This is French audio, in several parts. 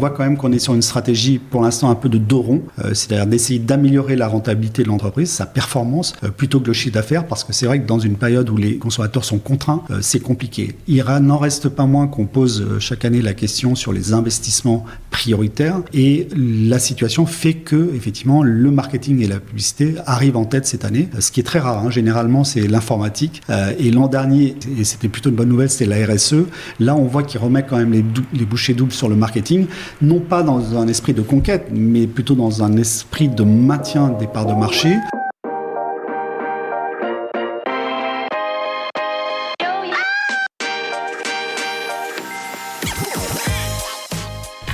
On voit quand même qu'on est sur une stratégie pour l'instant un peu de dos rond, c'est-à-dire d'essayer d'améliorer la rentabilité de l'entreprise, sa performance, plutôt que le chiffre d'affaires, parce que c'est vrai que dans une période où les consommateurs sont contraints, c'est compliqué. Il n'en reste pas moins qu'on pose chaque année la question sur les investissements prioritaires, et la situation fait que, effectivement, le marketing et la publicité arrivent en tête cette année, ce qui est très rare. Généralement, c'est l'informatique, et l'an dernier, et c'était plutôt une bonne nouvelle, c'était la RSE. Là, on voit qu'il remet quand même les bouchées doubles sur le marketing, non pas dans un esprit de conquête, mais plutôt dans un esprit de maintien des parts de marché.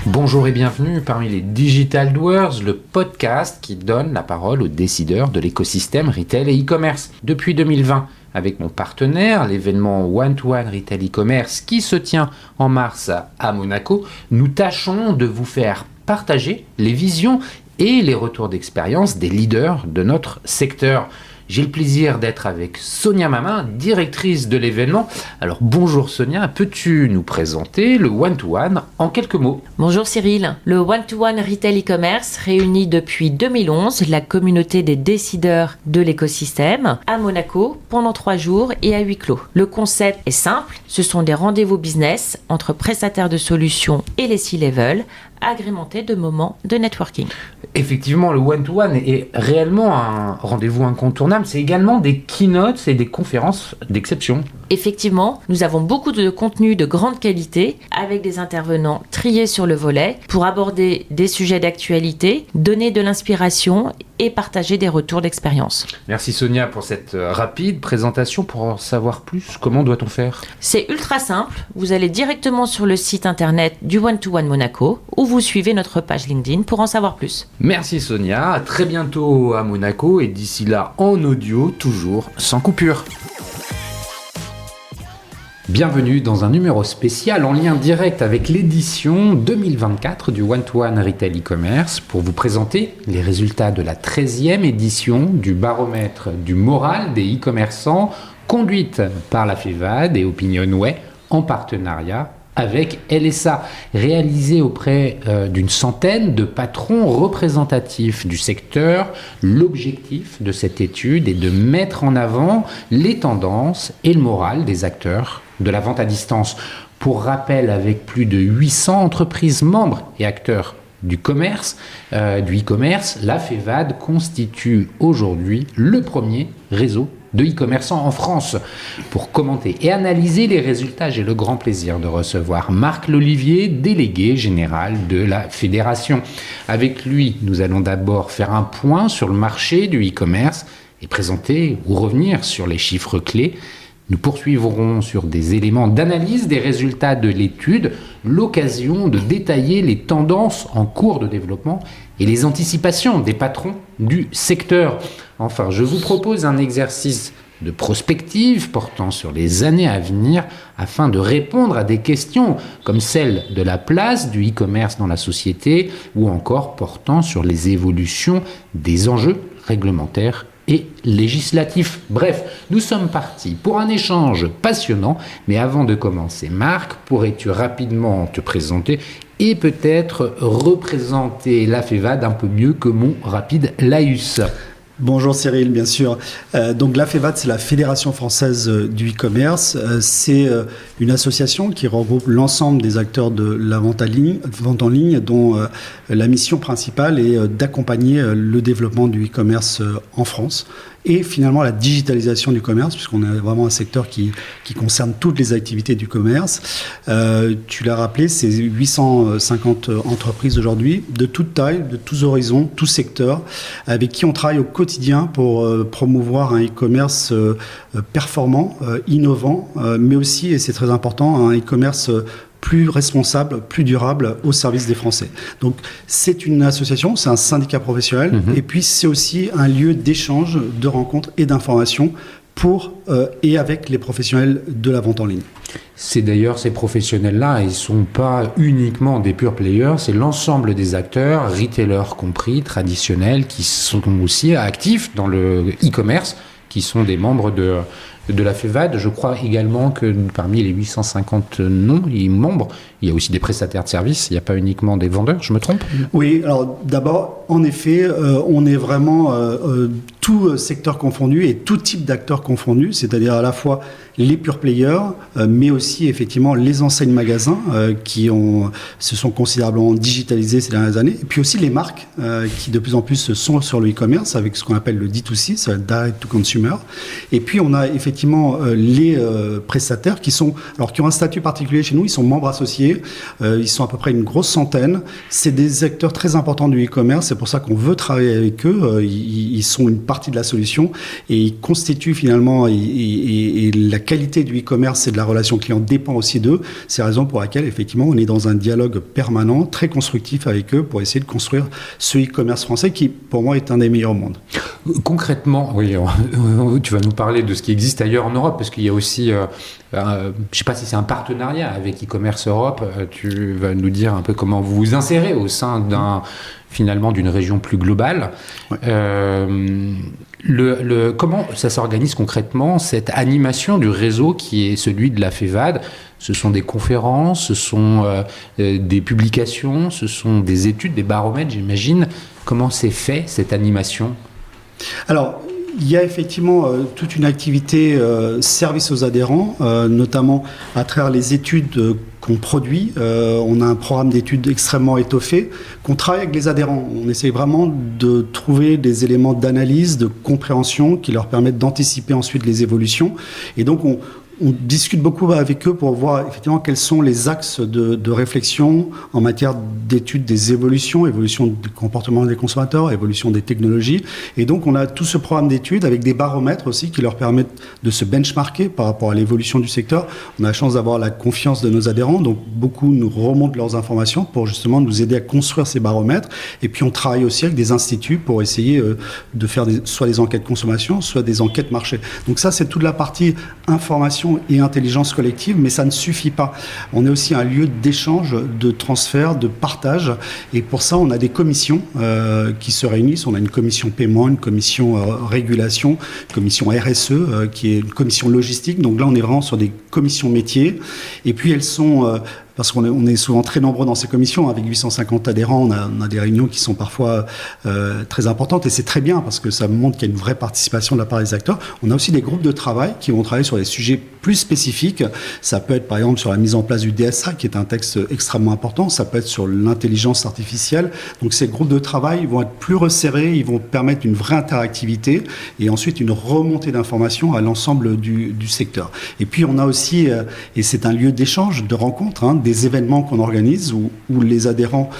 Bonjour et bienvenue parmi les Digital Doers, le podcast qui donne la parole aux décideurs de l'écosystème retail et e-commerce. Depuis 2020, avec mon partenaire, l'événement One-to-One Retail e-commerce qui se tient en mars à Monaco, nous tâchons de vous faire partager les visions et les retours d'expérience des leaders de notre secteur. J'ai le plaisir d'être avec Sonia Mamin, directrice de l'événement. Alors bonjour Sonia, peux-tu nous présenter le One-to-One en quelques mots ? Bonjour Cyril, le One-to-One Retail e-commerce réunit depuis 2011 la communauté des décideurs de l'écosystème à Monaco pendant 3 jours et à huis clos. Le concept est simple, ce sont des rendez-vous business entre prestataires de solutions et les C-level, agrémentés de moments de networking. Effectivement, le one-to-one est réellement un rendez-vous incontournable. C'est également des keynotes et des conférences d'exception. Effectivement, nous avons beaucoup de contenu de grande qualité avec des intervenants triés sur le volet pour aborder des sujets d'actualité, donner de l'inspiration et partager des retours d'expérience. Merci Sonia pour cette rapide présentation. Pour en savoir plus, comment doit-on faire ? C'est ultra simple. Vous allez directement sur le site internet du One-to-One Monaco ou vous suivez notre page LinkedIn pour en savoir plus. Merci Sonia, à très bientôt à Monaco et d'ici là en audio, toujours sans coupure. Bienvenue dans un numéro spécial en lien direct avec l'édition 2024 du One-to-One Retail e-commerce pour vous présenter les résultats de la 13e édition du baromètre du moral des e-commerçants conduite par la FEVAD et Opinionway en partenariat avec LSA, réalisé auprès d'une centaine de patrons représentatifs du secteur. L'objectif de cette étude est de mettre en avant les tendances et le moral des acteurs de la vente à distance. Pour rappel, avec plus de 800 entreprises membres et acteurs du commerce, du e-commerce, la FEVAD constitue aujourd'hui le premier réseau de e-commerçants en France. Pour commenter et analyser les résultats, j'ai le grand plaisir de recevoir Marc Lolivier, délégué général de la fédération. Avec lui, nous allons d'abord faire un point sur le marché du e-commerce et présenter ou revenir sur les chiffres clés. Nous poursuivrons sur des éléments d'analyse des résultats de l'étude, l'occasion de détailler les tendances en cours de développement et les anticipations des patrons du secteur. Enfin, je vous propose un exercice de prospective portant sur les années à venir afin de répondre à des questions comme celle de la place du e-commerce dans la société ou encore portant sur les évolutions des enjeux réglementaires et législatif. Bref, nous sommes partis pour un échange passionnant, mais avant de commencer, Marc, pourrais-tu rapidement te présenter et peut-être représenter la FEVAD un peu mieux que mon rapide laïus ? Bonjour Cyril, bien sûr. Donc la FEVAD, c'est la Fédération française du e-commerce. C'est une association qui regroupe l'ensemble des acteurs de la vente en ligne, dont la mission principale est d'accompagner le développement du e-commerce en France et finalement la digitalisation du commerce, puisqu'on a vraiment un secteur qui concerne toutes les activités du commerce. Tu l'as rappelé, c'est 850 entreprises aujourd'hui, de toute taille, de tous horizons, tous secteurs, avec qui on travaille au quotidien pour promouvoir un e-commerce performant, innovant, mais aussi, et c'est très important, un e-commerce plus responsable, plus durable au service des Français. Donc c'est une association, c'est un syndicat professionnel, et puis c'est aussi un lieu d'échange, de rencontres et d'informations pour et avec les professionnels de la vente en ligne. C'est d'ailleurs ces professionnels-là, ils ne sont pas uniquement des pure players, c'est l'ensemble des acteurs, retailers compris, traditionnels, qui sont aussi actifs dans le e-commerce, qui sont des membres de la FEVAD. Je crois également que parmi les 850 membres, il y a aussi des prestataires de services, il n'y a pas uniquement des vendeurs, je me trompe? Oui, alors d'abord, en effet, on est vraiment tout secteur confondu et tout type d'acteurs confondus, c'est-à-dire à la fois les pure players, mais aussi effectivement les enseignes magasins qui se sont considérablement digitalisés ces dernières années, et puis aussi les marques qui de plus en plus sont sur le e-commerce avec ce qu'on appelle le D2C, c'est le Direct to Consumer. Et puis on a effectivement les prestataires qui ont un statut particulier chez nous, ils sont membres associés, ils sont à peu près une grosse centaine. C'est des acteurs très importants du e-commerce, c'est pour ça qu'on veut travailler avec eux. Ils sont une partie de la solution et ils constituent finalement et la qualité du e-commerce et de la relation client dépend aussi d'eux. C'est la raison pour laquelle effectivement on est dans un dialogue permanent, très constructif avec eux pour essayer de construire ce e-commerce français qui pour moi est un des meilleurs au monde. Concrètement, oui, tu vas nous parler de ce qui existe ailleurs en Europe, parce qu'il y a aussi, je ne sais pas si c'est un partenariat avec e-commerce Europe, tu vas nous dire un peu comment vous vous insérez au sein finalement d'une région plus globale. Ouais. Comment ça s'organise concrètement, cette animation du réseau qui est celui de la FEVAD? Ce sont des conférences, ce sont des publications, ce sont des études, des baromètres, j'imagine. Comment c'est fait, cette animation? Alors, il y a effectivement toute une activité service aux adhérents, notamment à travers les études qu'on produit. On a un programme d'études extrêmement étoffé, qu'on travaille avec les adhérents. On essaie vraiment de trouver des éléments d'analyse, de compréhension qui leur permettent d'anticiper ensuite les évolutions. Et donc, on discute beaucoup avec eux pour voir effectivement quels sont les axes de réflexion en matière d'études des évolution du comportement des consommateurs, évolution des technologies. Et donc on a tout ce programme d'études avec des baromètres aussi qui leur permettent de se benchmarker par rapport à l'évolution du secteur. On a la chance d'avoir la confiance de nos adhérents, donc beaucoup nous remontent leurs informations pour justement nous aider à construire ces baromètres. Et puis on travaille aussi avec des instituts pour essayer de faire soit des enquêtes consommation, soit des enquêtes marché. Donc ça c'est toute la partie information et intelligence collective, mais ça ne suffit pas. On est aussi un lieu d'échange, de transfert, de partage, et pour ça, on a des commissions qui se réunissent. On a une commission paiement, une commission régulation, une commission RSE, qui est une commission logistique. Donc là, on est vraiment sur des commissions métiers, et puis elles sont... parce qu'on est souvent très nombreux dans ces commissions. Avec 850 adhérents, on a des réunions qui sont parfois très importantes. Et c'est très bien parce que ça montre qu'il y a une vraie participation de la part des acteurs. On a aussi des groupes de travail qui vont travailler sur des sujets plus spécifiques. Ça peut être par exemple sur la mise en place du DSA, qui est un texte extrêmement important. Ça peut être sur l'intelligence artificielle. Donc ces groupes de travail vont être plus resserrés. Ils vont permettre une vraie interactivité et ensuite une remontée d'informations à l'ensemble du secteur. Et puis on a aussi, et c'est un lieu d'échange, de rencontre, des événements qu'on organise où les adhérents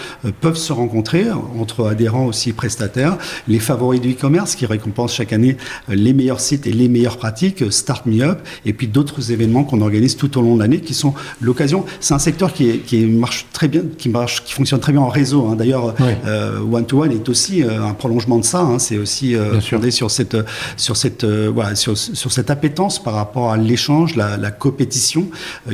peuvent se rencontrer, entre adhérents aussi prestataires, les favoris du e-commerce qui récompensent chaque année les meilleurs sites et les meilleures pratiques, Start Me Up, et puis d'autres événements qu'on organise tout au long de l'année qui sont l'occasion. C'est un secteur qui marche très bien, qui fonctionne très bien en réseau. D'ailleurs, oui. One to One est aussi un prolongement de ça. C'est aussi fondé sur cette appétence par rapport à l'échange, la compétition,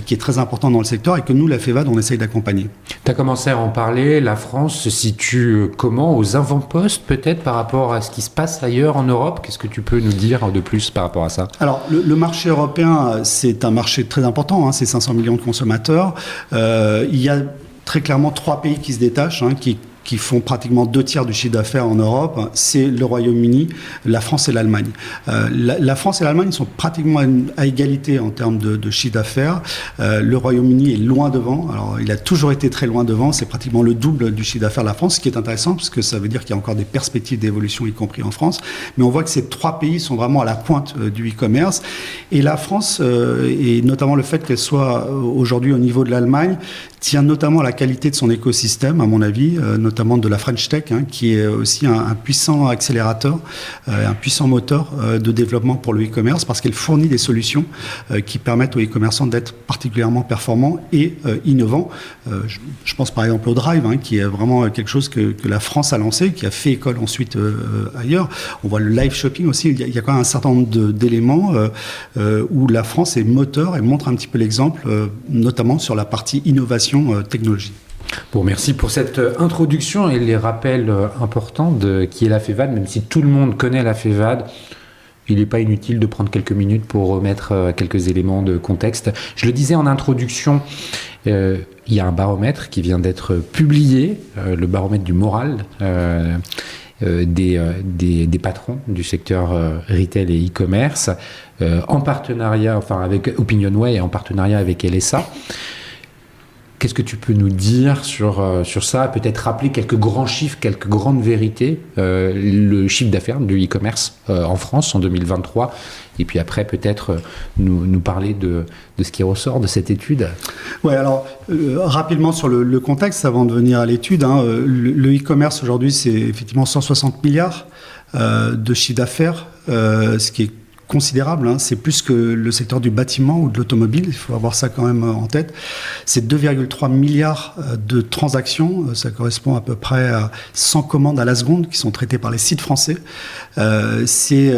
qui est très important dans le secteur et que nous, la FEVAD, on essaye d'accompagner. Tu as commencé à en parler. La France se situe comment? Aux avant-postes peut-être par rapport à ce qui se passe ailleurs en Europe? Qu'est-ce que tu peux nous dire de plus par rapport à ça? Alors, le marché européen, c'est un marché très important. C'est 500 millions de consommateurs. Il y a très clairement 3 pays qui se détachent, qui font pratiquement 2/3 du chiffre d'affaires en Europe, c'est le Royaume-Uni, la France et l'Allemagne. La France et l'Allemagne sont pratiquement à égalité en termes de chiffre d'affaires. Le Royaume-Uni est loin devant. Alors, il a toujours été très loin devant. C'est pratiquement le double du chiffre d'affaires de la France, ce qui est intéressant parce que ça veut dire qu'il y a encore des perspectives d'évolution, y compris en France. Mais on voit que ces 3 pays sont vraiment à la pointe du e-commerce. Et la France, et notamment le fait qu'elle soit aujourd'hui au niveau de l'Allemagne, tient notamment à la qualité de son écosystème, à mon avis, notamment de la French Tech, qui est aussi un puissant accélérateur, un puissant moteur de développement pour le e-commerce, parce qu'elle fournit des solutions qui permettent aux e-commerçants d'être particulièrement performants et innovants. Je pense par exemple au Drive, qui est vraiment quelque chose que la France a lancé, qui a fait école ensuite ailleurs. On voit le live shopping aussi. Il y a quand même un certain nombre d'éléments où la France est moteur et montre un petit peu l'exemple, notamment sur la partie innovation technologie. Bon, merci pour cette introduction et les rappels importants de qui est la FEVAD, même si tout le monde connaît la FEVAD. il n'est pas inutile de prendre quelques minutes pour remettre quelques éléments de contexte. Je le disais en introduction, il y a un baromètre qui vient d'être publié, le baromètre du moral des patrons du secteur retail et e-commerce, en partenariat, avec Opinionway et en partenariat avec LSA. Qu'est-ce que tu peux nous dire sur ça? Peut-être rappeler quelques grands chiffres, quelques grandes vérités. Le chiffre d'affaires du e-commerce en France en 2023. Et puis après, peut-être nous parler de ce qui ressort de cette étude. Oui, alors rapidement sur le contexte avant de venir à l'étude. Le e-commerce aujourd'hui, c'est effectivement 160 milliards de chiffre d'affaires, ce qui est considérable, c'est plus que le secteur du bâtiment ou de l'automobile, il faut avoir ça quand même en tête. C'est 2,3 milliards de transactions, ça correspond à peu près à 100 commandes à la seconde qui sont traitées par les sites français. C'est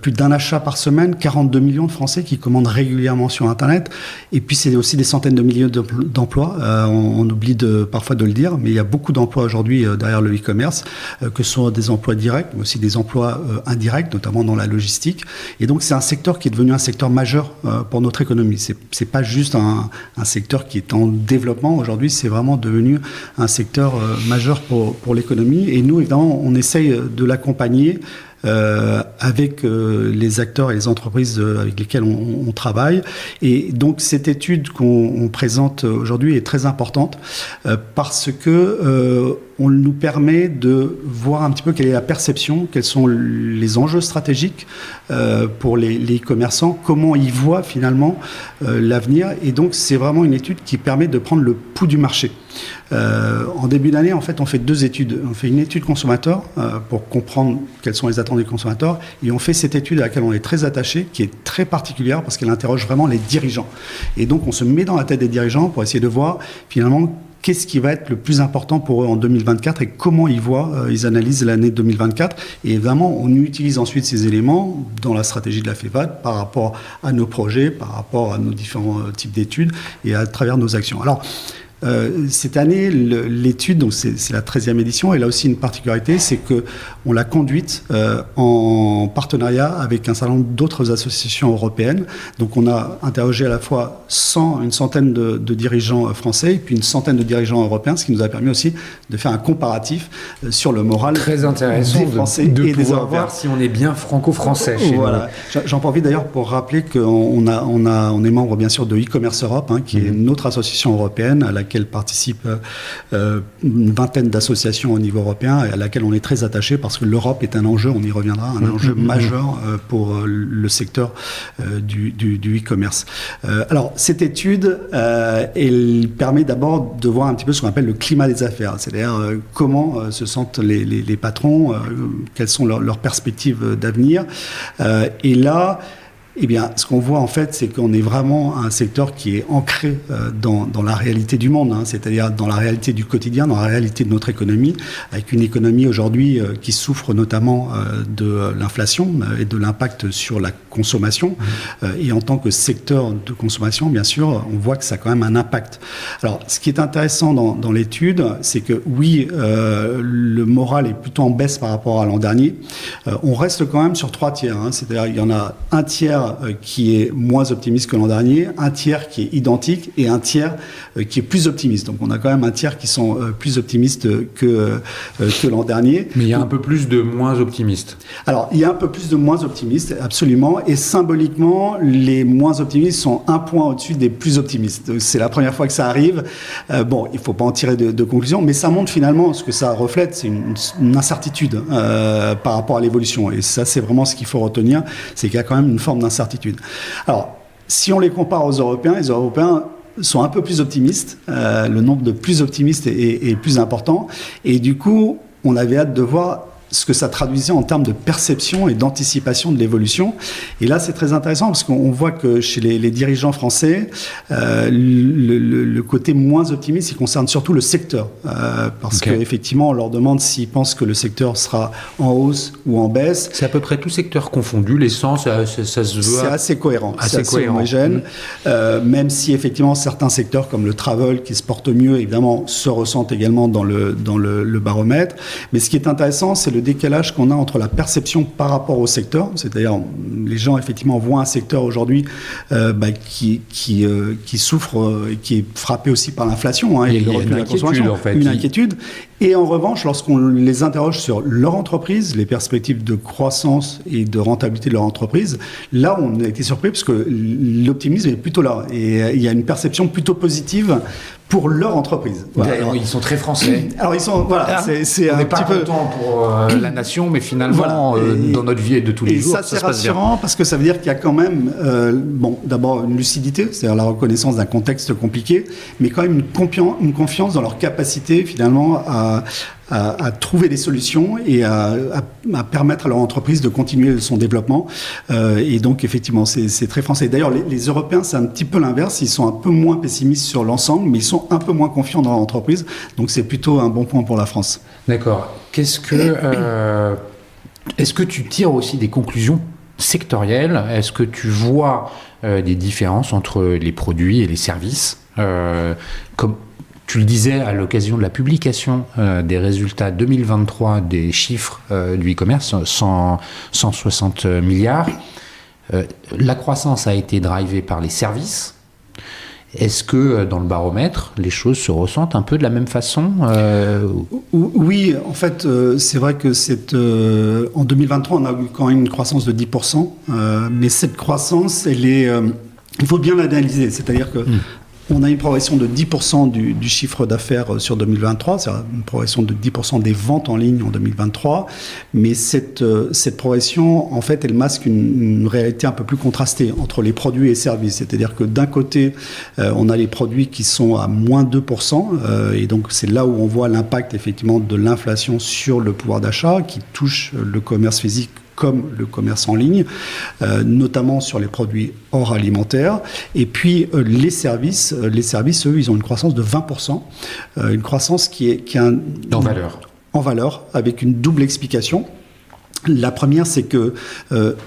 plus d'un achat par semaine, 42 millions de Français qui commandent régulièrement sur Internet. Et puis c'est aussi des centaines de milliers d'emplois. On oublie parfois de le dire, mais il y a beaucoup d'emplois aujourd'hui derrière le e-commerce, que ce soit des emplois directs, mais aussi des emplois indirects, notamment dans la logistique. Et donc, c'est un secteur qui est devenu un secteur majeur pour notre économie. C'est pas juste un secteur qui est en développement. Aujourd'hui, c'est vraiment devenu un secteur majeur pour l'économie. Et nous, évidemment, on essaye de l'accompagner avec les acteurs et les entreprises avec lesquelles on travaille. Et donc, cette étude qu'on présente aujourd'hui est très importante parce que on nous permet de voir un petit peu quelle est la perception, quels sont les enjeux stratégiques pour les commerçants, comment ils voient finalement l'avenir. Et donc, c'est vraiment une étude qui permet de prendre le pouls du marché. En début d'année, en fait, on fait 2 études. On fait une étude consommateur pour comprendre quelles sont les attentes des consommateurs, et on fait cette étude à laquelle on est très attaché, qui est très particulière parce qu'elle interroge vraiment les dirigeants. Et donc, on se met dans la tête des dirigeants pour essayer de voir finalement qu'est-ce qui va être le plus important pour eux en 2024 et comment ils voient, ils analysent l'année 2024. Et évidemment, on utilise ensuite ces éléments dans la stratégie de la FEVAD par rapport à nos projets, par rapport à nos différents types d'études et à travers nos actions. Alors, cette année, l'étude, donc c'est la 13e édition, elle a aussi une particularité, c'est qu'on l'a conduite en partenariat avec un certain nombre d'autres associations européennes. Donc on a interrogé à la fois une centaine de dirigeants français et puis une centaine de dirigeants européens, ce qui nous a permis aussi de faire un comparatif sur le moral très intéressant des Français de et des Européens. Voir si on est bien franco-français chez voilà. J'en profite d'ailleurs pour rappeler qu'on est membre bien sûr de e-commerce Europe, qui est notre association européenne à laquelle participent une vingtaine d'associations au niveau européen et à laquelle on est très attaché parce que l'Europe est un enjeu, on y reviendra, un enjeu majeur pour le secteur du e-commerce. Alors, cette étude, elle permet d'abord de voir un petit peu ce qu'on appelle le climat des affaires, c'est-à-dire comment se sentent les patrons, quelles sont leurs perspectives d'avenir. Et là, eh bien, ce qu'on voit en fait, c'est qu'on est vraiment un secteur qui est ancré dans la réalité du monde, c'est-à-dire dans la réalité du quotidien, dans la réalité de notre économie, avec une économie aujourd'hui qui souffre notamment de l'inflation et de l'impact sur la consommation. Et en tant que secteur de consommation, bien sûr, on voit que ça a quand même un impact. Alors, ce qui est intéressant dans l'étude, c'est que oui, le moral est plutôt en baisse par rapport à l'an dernier. On reste quand même sur 3 tiers, c'est-à-dire il y en a un tiers qui est moins optimiste que l'an dernier, un tiers qui est identique et un tiers qui est plus optimiste. Donc on a quand même un tiers qui sont plus optimistes que l'an dernier. Mais il y a un peu plus de moins optimistes. Alors il y a un peu plus de moins optimistes, absolument. Et symboliquement, les moins optimistes sont un point au-dessus des plus optimistes. C'est la première fois que ça arrive. Bon, il ne faut pas en tirer de conclusion, mais ça montre finalement ce que ça reflète, c'est une incertitude par rapport à l'évolution. Et ça, c'est vraiment ce qu'il faut retenir, c'est qu'il y a quand même une forme d'incertitude. Alors, si on les compare aux Européens, les Européens sont un peu plus optimistes. Le nombre de plus optimistes est plus important. Et du coup, on avait hâte de voir ce que ça traduisait en termes de perception et d'anticipation de l'évolution. Et là, c'est très intéressant parce qu'on voit que chez les dirigeants français, le côté moins optimiste, il concerne surtout le secteur. Parce qu'effectivement, on leur demande s'ils pensent que le secteur sera en hausse ou en baisse. C'est à peu près tout secteur confondu. L'essence, ça se voit. C'est assez cohérent. C'est assez homogène. Même si, effectivement, certains secteurs comme le travel, qui se porte mieux, évidemment, se ressentent également dans le baromètre. Mais ce qui est intéressant, c'est le le décalage qu'on a entre la perception par rapport au secteur, c'est-à-dire les gens effectivement voient un secteur aujourd'hui qui souffre et qui est frappé aussi par l'inflation, et le recul de la consommation, en fait. Une inquiétude. Et en revanche, lorsqu'on les interroge sur leur entreprise, les perspectives de croissance et de rentabilité de leur entreprise, là, on a été surpris parce que l'optimisme est plutôt là. Et il y a une perception plutôt positive pour leur entreprise. Voilà. Alors, ils sont très français. Alors, ils sont, voilà, c'est on un n'est petit pas peu... content pour la nation, mais finalement, Voilà. dans notre vie de tous les jours, ça c'est rassurant parce que ça veut dire qu'il y a quand même, d'abord une lucidité, c'est-à-dire la reconnaissance d'un contexte compliqué, mais quand même une confiance dans leur capacité finalement à trouver des solutions et à permettre à leur entreprise de continuer son développement. Et donc, effectivement, c'est très français. D'ailleurs, les Européens, c'est un petit peu l'inverse. Ils sont un peu moins pessimistes sur l'ensemble, mais ils sont un peu moins confiants dans leur entreprise. Donc, c'est plutôt un bon point pour la France. D'accord. Est-ce que tu tires aussi des conclusions sectorielles? Est-ce que tu vois des différences entre les produits et les services? Comme tu le disais à l'occasion de la publication des résultats 2023 des chiffres du e-commerce, 160 milliards. La croissance a été drivée par les services. Est-ce que dans le baromètre, les choses se ressentent un peu de la même façon? Oui, en fait, c'est vrai que en 2023, on a eu quand même une croissance de 10%, mais cette croissance, il faut bien l'analyser, c'est-à-dire que on a une progression de 10% du chiffre d'affaires sur 2023, c'est-à-dire une progression de 10% des ventes en ligne en 2023, mais cette progression, en fait, elle masque une réalité un peu plus contrastée entre les produits et services. C'est-à-dire que d'un côté, on a les produits qui sont à moins 2%, et donc c'est là où on voit l'impact effectivement de l'inflation sur le pouvoir d'achat qui touche le commerce physique comme le commerce en ligne, notamment sur les produits hors alimentaires. Et puis les services, eux, ils ont une croissance de 20%, une croissance qui est en valeur, avec une double explication. La première, c'est que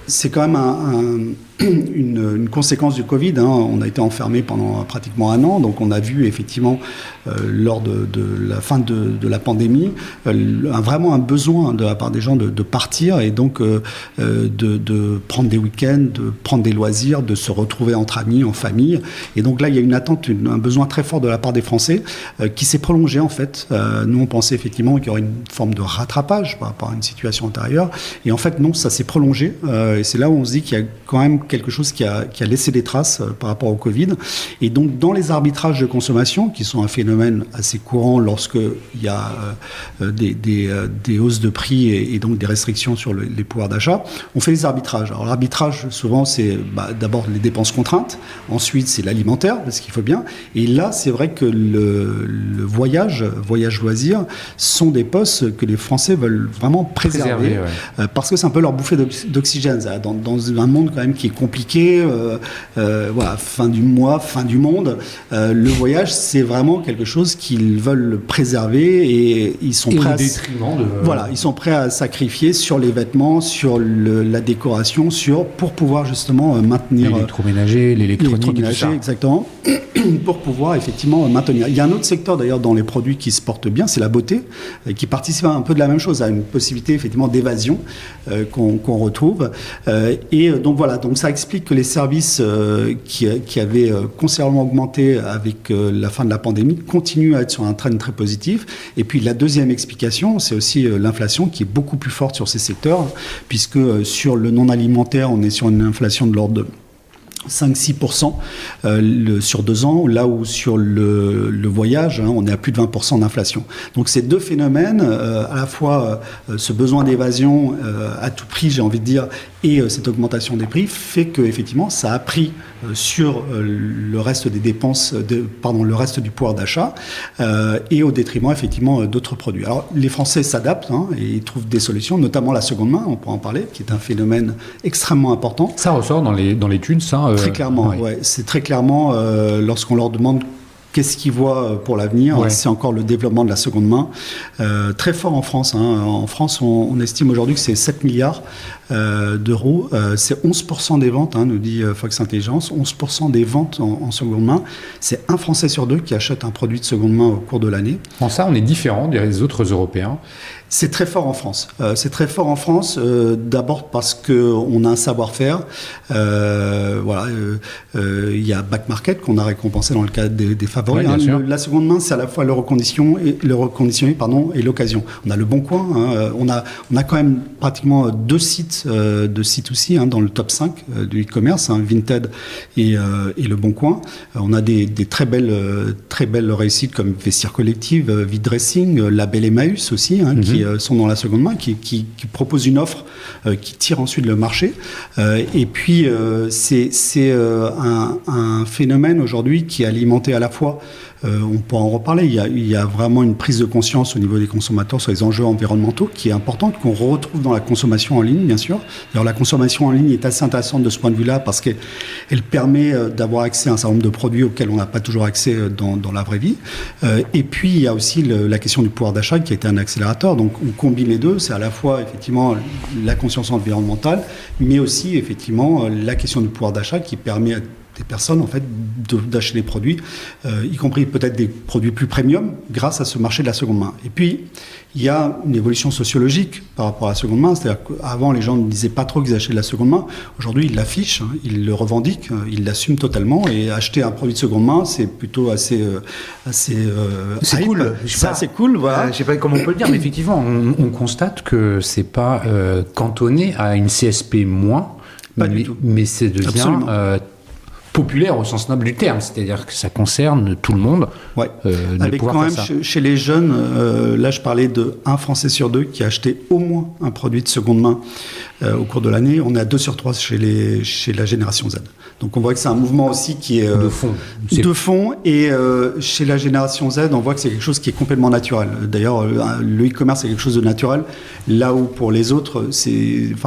c'est quand même une conséquence du Covid. On a été enfermés pendant pratiquement un an, donc on a vu effectivement lors de la fin de la pandémie vraiment un besoin de la part des gens de partir et donc de prendre des week-ends, de prendre des loisirs, de se retrouver entre amis, en famille. Et donc là, il y a une attente, un besoin très fort de la part des Français qui s'est prolongé en fait. Nous, on pensait effectivement qu'il y aurait une forme de rattrapage par rapport à une situation antérieure. Et en fait, non, ça s'est prolongé. Et c'est là où on se dit qu'il y a quand même quelque chose qui a laissé des traces par rapport au Covid. Et donc, dans les arbitrages de consommation, qui sont un phénomène assez courant lorsqu'il y a des hausses de prix et donc des restrictions sur les pouvoirs d'achat, on fait des arbitrages. Alors, l'arbitrage, souvent, c'est d'abord les dépenses contraintes. Ensuite, c'est l'alimentaire, parce qu'il faut bien. Et là, c'est vrai que le voyage loisir, sont des postes que les Français veulent vraiment préserver parce que c'est un peu leur bouffée d'oxygène. Dans un monde quand même qui est compliqué, voilà, fin du mois, fin du monde, le voyage, c'est vraiment quelque chose qu'ils veulent préserver et ils sont prêts ils sont prêts à sacrifier sur les vêtements, sur la décoration, pour pouvoir justement maintenir l'électroménager, l'électronique, tout ça. Exactement, pour pouvoir effectivement maintenir. Il y a un autre secteur d'ailleurs dans les produits qui se portent bien, c'est la beauté, qui participe un peu de la même chose, à une possibilité effectivement d'évasion qu'on retrouve. Et donc voilà, donc ça explique que les services qui avaient considérablement augmenté avec la fin de la pandémie continuent à être sur un trend très positif. Et puis la deuxième explication, c'est aussi l'inflation qui est beaucoup plus forte sur ces secteurs, puisque sur le non alimentaire, on est sur une inflation de l'ordre de 5-6% sur 2 ans, là où sur le voyage, on est à plus de 20% d'inflation. Donc ces deux phénomènes, à la fois ce besoin d'évasion à tout prix, j'ai envie de dire, et cette augmentation des prix, fait que effectivement ça a pris sur le reste des dépenses, le reste du pouvoir d'achat, et au détriment effectivement d'autres produits. Alors les Français s'adaptent et ils trouvent des solutions, notamment la seconde main, on pourra en parler, qui est un phénomène extrêmement important. Ça ressort dans l'étude, ça Très clairement, ouais. C'est très clairement lorsqu'on leur demande Qu'est-ce qu'ils voient pour l'avenir? C'est encore le développement de la seconde main, très fort en France. En France, on estime aujourd'hui que c'est 7 milliards d'euros. C'est 11% des ventes, nous dit Fox Intelligence, 11% des ventes en seconde main. C'est un Français sur deux qui achète un produit de seconde main au cours de l'année. En ça, on est différent des autres Européens. C'est très fort en France. D'abord parce qu'on a un savoir-faire. Il y a Back Market qu'on a récompensé dans le cadre des favoris. La seconde main, c'est à la fois le reconditionné et l'occasion. On a le Bon Coin. On a quand même pratiquement 2 sites de C2C dans le top 5 du e-commerce, Vinted et le Bon Coin. On a des très belles réussites comme Vestiaire Collective, V-Dressing, Label Emmaüs aussi, qui sont dans la seconde main, qui proposent une offre qui tire ensuite le marché. Et puis, c'est un phénomène aujourd'hui qui est alimenté à la fois, on pourra en reparler, il y a vraiment une prise de conscience au niveau des consommateurs sur les enjeux environnementaux qui est importante, qu'on retrouve dans la consommation en ligne, bien sûr. D'ailleurs, la consommation en ligne est assez intéressante de ce point de vue-là parce qu'elle permet d'avoir accès à un certain nombre de produits auxquels on n'a pas toujours accès dans la vraie vie. Et puis, il y a aussi la question du pouvoir d'achat qui a été un accélérateur. Donc, on combine les deux. C'est à la fois, effectivement, la conscience environnementale, mais aussi, effectivement, la question du pouvoir d'achat qui permet à des personnes, en fait, d'acheter des produits, y compris peut-être des produits plus premium, grâce à ce marché de la seconde main. Et puis, il y a une évolution sociologique par rapport à la seconde main. C'est-à-dire qu'avant, les gens ne disaient pas trop qu'ils achetaient de la seconde main. Aujourd'hui, ils l'affichent, ils le revendiquent, ils l'assument totalement. Et acheter un produit de seconde main, c'est plutôt assez c'est cool. C'est assez cool, voilà. Je ne sais pas comment on peut le dire, mais effectivement, on constate que c'est pas cantonné à une CSP moins, mais c'est devient populaire au sens noble du terme, c'est-à-dire que ça concerne tout le monde. Ouais. Avec quand même chez les jeunes, là je parlais de 1 Français sur 2 qui a acheté au moins un produit de seconde main au cours de l'année. On est à 2 sur 3 chez la génération Z. Donc on voit que c'est un mouvement aussi qui est de fond. Et chez la génération Z, on voit que c'est quelque chose qui est complètement naturel. D'ailleurs, le e-commerce c'est quelque chose de naturel. Là où pour les autres,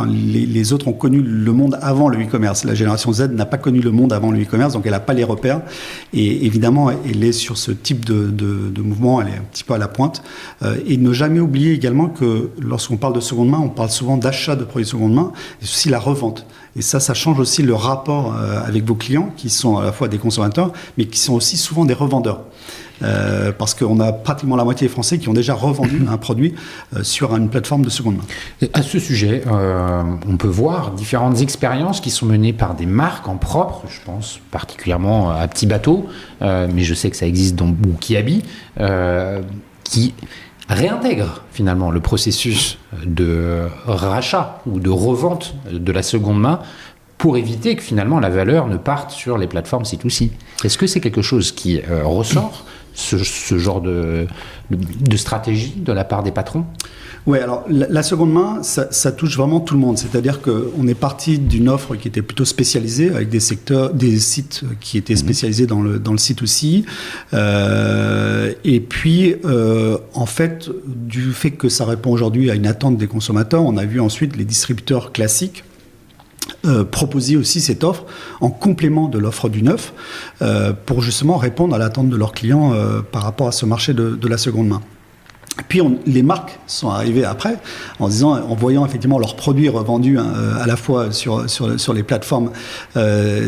les autres ont connu le monde avant le e-commerce. La génération Z n'a pas connu le monde avant le e-commerce, donc elle n'a pas les repères. Et évidemment, elle est sur ce type de mouvement, elle est un petit peu à la pointe. Et ne jamais oublier également que lorsqu'on parle de seconde main, on parle souvent d'achat de produits de seconde main, et aussi la revente. Et ça change aussi le rapport avec vos clients, qui sont à la fois des consommateurs, mais qui sont aussi souvent des revendeurs. Parce qu'on a pratiquement la moitié des Français qui ont déjà revendu un produit sur une plateforme de seconde main. À ce sujet, on peut voir différentes expériences qui sont menées par des marques en propre, je pense particulièrement à Petit Bateau, mais je sais que ça existe dans Kiabi, qui réintègre finalement le processus de rachat ou de revente de la seconde main pour éviter que finalement la valeur ne parte sur les plateformes C2C. Est-ce que c'est quelque chose qui ressort, ce genre de stratégie de la part des patrons ? Oui, alors la seconde main, ça touche vraiment tout le monde. C'est-à-dire qu'on est parti d'une offre qui était plutôt spécialisée, avec des sites qui étaient spécialisés dans le C2C. Et puis, en fait, du fait que ça répond aujourd'hui à une attente des consommateurs, on a vu ensuite les distributeurs classiques proposer aussi cette offre en complément de l'offre du neuf pour justement répondre à l'attente de leurs clients par rapport à ce marché de la seconde main. Puis les marques sont arrivées après en voyant effectivement leurs produits revendus à la fois sur les plateformes,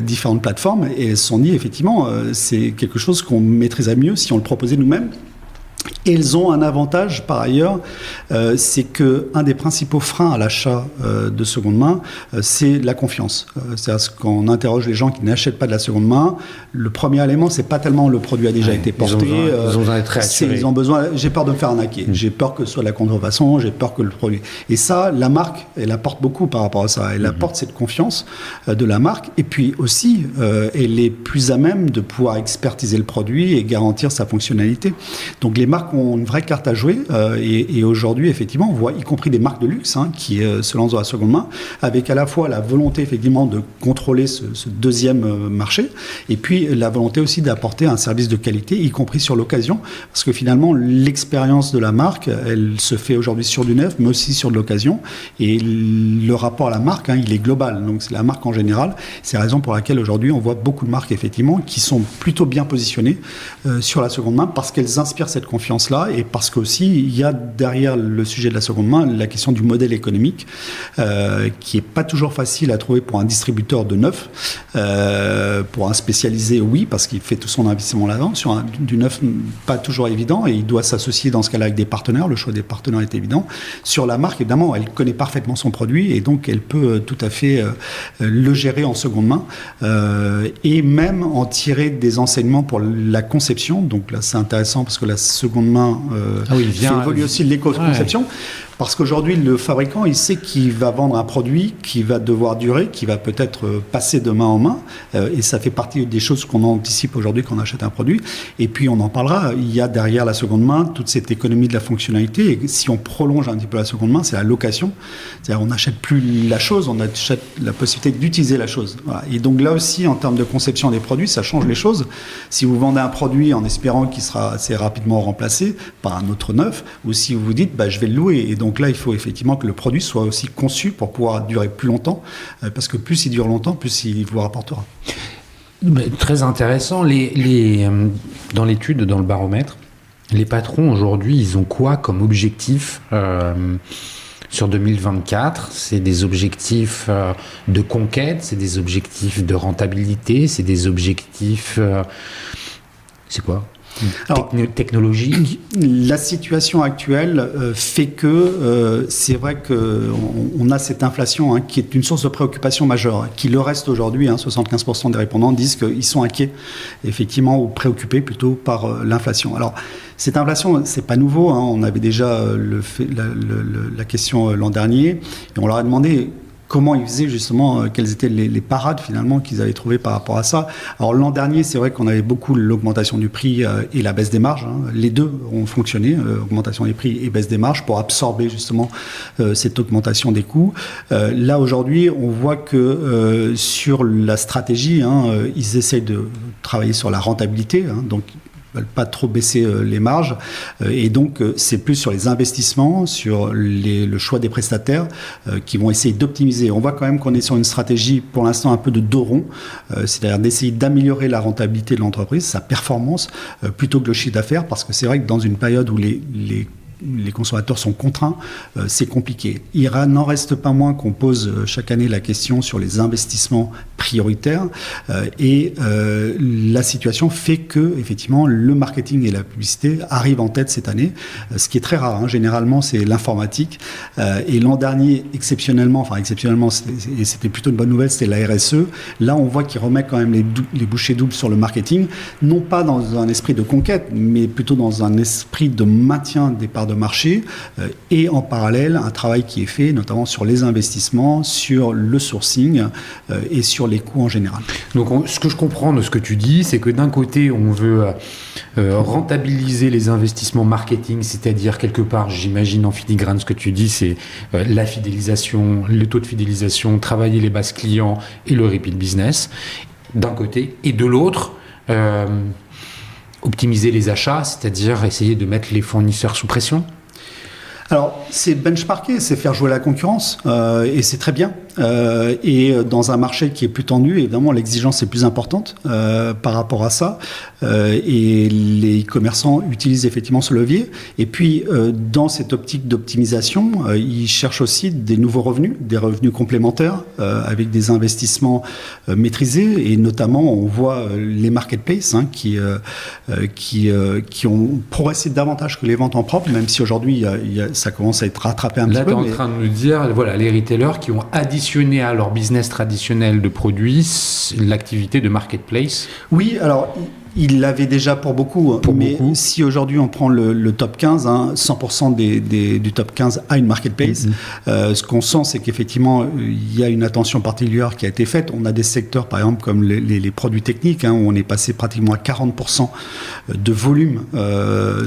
différentes plateformes, et elles se sont dit effectivement c'est quelque chose qu'on maîtrisait mieux si on le proposait nous-mêmes. Et elles ont un avantage par ailleurs, c'est qu'un des principaux freins à l'achat de seconde main, c'est la confiance. C'est-à-dire qu'on interroge les gens qui n'achètent pas de la seconde main, le premier élément, c'est pas tellement le produit a déjà été porté. Ils ont besoin d'être rassurés. Ils ont besoin, j'ai peur de me faire arnaquer, j'ai peur que ce soit de la contrefaçon, j'ai peur que le produit... Et ça, la marque, elle apporte beaucoup par rapport à ça. Elle apporte cette confiance de la marque, et puis aussi, elle est plus à même de pouvoir expertiser le produit et garantir sa fonctionnalité. Donc les marques ont une vraie carte à jouer et aujourd'hui, effectivement, on voit y compris des marques de luxe qui se lancent dans la seconde main, avec à la fois la volonté, effectivement, de contrôler ce deuxième marché et puis la volonté aussi d'apporter un service de qualité, y compris sur l'occasion, parce que finalement, l'expérience de la marque, elle se fait aujourd'hui sur du neuf, mais aussi sur de l'occasion. Et le rapport à la marque, il est global. Donc, c'est la marque en général. C'est la raison pour laquelle aujourd'hui, on voit beaucoup de marques, effectivement, qui sont plutôt bien positionnées sur la seconde main parce qu'elles inspirent cette confiance-là et parce qu'aussi, il y a derrière le sujet de la seconde main la question du modèle économique qui n'est pas toujours facile à trouver pour un distributeur de neuf. Pour un spécialisé, oui, parce qu'il fait tout son investissement là-dedans. Sur du neuf, pas toujours évident et il doit s'associer dans ce cas-là avec des partenaires. Le choix des partenaires est évident. Sur la marque, évidemment, elle connaît parfaitement son produit et donc elle peut tout à fait le gérer en seconde main et même en tirer des enseignements pour la conception. Donc là, c'est intéressant parce que la seconde main fait évoluer aussi l'éco-conception. Ouais. Parce qu'aujourd'hui, le fabricant, il sait qu'il va vendre un produit qui va devoir durer, qui va peut-être passer de main en main. Et ça fait partie des choses qu'on anticipe aujourd'hui quand on achète un produit. Et puis, on en parlera. Il y a derrière la seconde main toute cette économie de la fonctionnalité. Et si on prolonge un petit peu la seconde main, c'est la location. C'est-à-dire, on n'achète plus la chose, on achète la possibilité d'utiliser la chose. Voilà. Et donc là aussi, en termes de conception des produits, ça change les choses. Si vous vendez un produit en espérant qu'il sera assez rapidement remplacé par un autre neuf, ou si vous vous dites, je vais le louer. Et donc là, il faut effectivement que le produit soit aussi conçu pour pouvoir durer plus longtemps, parce que plus il dure longtemps, plus il vous rapportera. Très intéressant. Dans l'étude, dans le baromètre, les patrons aujourd'hui, ils ont quoi comme objectif sur 2024? C'est des objectifs de conquête, c'est des objectifs de rentabilité, c'est des objectifs... c'est quoi ? Alors, technologique. La situation actuelle fait que c'est vrai qu'on a cette inflation qui est une source de préoccupation majeure, qui le reste aujourd'hui. 75% des répondants disent qu'ils sont inquiets, effectivement, ou préoccupés plutôt par l'inflation. Alors, cette inflation, c'est pas nouveau. On avait déjà la question l'an dernier et on leur a demandé comment ils faisaient justement, quelles étaient les parades finalement qu'ils avaient trouvées par rapport à ça. Alors l'an dernier, c'est vrai qu'on avait beaucoup l'augmentation du prix et la baisse des marges. Les deux ont fonctionné, augmentation des prix et baisse des marges, pour absorber justement cette augmentation des coûts. Là aujourd'hui, on voit que sur la stratégie, ils essayent de travailler sur la rentabilité, donc pas trop baisser les marges et donc c'est plus sur les investissements, sur le choix des prestataires qui vont essayer d'optimiser. On voit quand même qu'on est sur une stratégie pour l'instant un peu de dos rond, c'est-à-dire d'essayer d'améliorer la rentabilité de l'entreprise, sa performance plutôt que le chiffre d'affaires, parce que c'est vrai que dans une période où les consommateurs sont contraints, c'est compliqué. Il n'en reste pas moins qu'on pose chaque année la question sur les investissements prioritaires et la situation fait que effectivement le marketing et la publicité arrivent en tête cette année, ce qui est très rare. Généralement, c'est l'informatique et l'an dernier, exceptionnellement, et c'était plutôt une bonne nouvelle, c'était la RSE. Là, on voit qu'ils remettent quand même les bouchées doubles sur le marketing, non pas dans un esprit de conquête, mais plutôt dans un esprit de maintien des parts de marché et en parallèle un travail qui est fait notamment sur les investissements, sur le sourcing et sur les coûts en général. Donc ce que je comprends de ce que tu dis, c'est que d'un côté on veut rentabiliser les investissements marketing, c'est-à-dire quelque part, j'imagine en filigrane ce que tu dis, c'est la fidélisation, le taux de fidélisation, travailler les bases clients et le repeat business d'un côté, et de l'autre optimiser les achats, c'est-à-dire essayer de mettre les fournisseurs sous pression? Alors, c'est benchmarker, c'est faire jouer la concurrence, et c'est très bien. Et dans un marché qui est plus tendu, évidemment, l'exigence est plus importante par rapport à ça. Et les commerçants utilisent effectivement ce levier. Et puis, dans cette optique d'optimisation, ils cherchent aussi des nouveaux revenus, des revenus complémentaires, avec des investissements maîtrisés. Et notamment, on voit les marketplaces qui ont progressé davantage que les ventes en propre, même si aujourd'hui, ça commence à être rattrapé un petit peu. Là, tu es en train de nous dire, voilà, les retailers qui ont additionné à leur business traditionnel de produits l'activité de marketplace. Oui, alors Il l'avait déjà pour beaucoup, si aujourd'hui on prend le top 15, 100% du top 15 a une marketplace. Ce qu'on sent, c'est qu'effectivement, il y a une attention particulière qui a été faite. On a des secteurs, par exemple, comme les produits techniques, où on est passé pratiquement à 40% de volume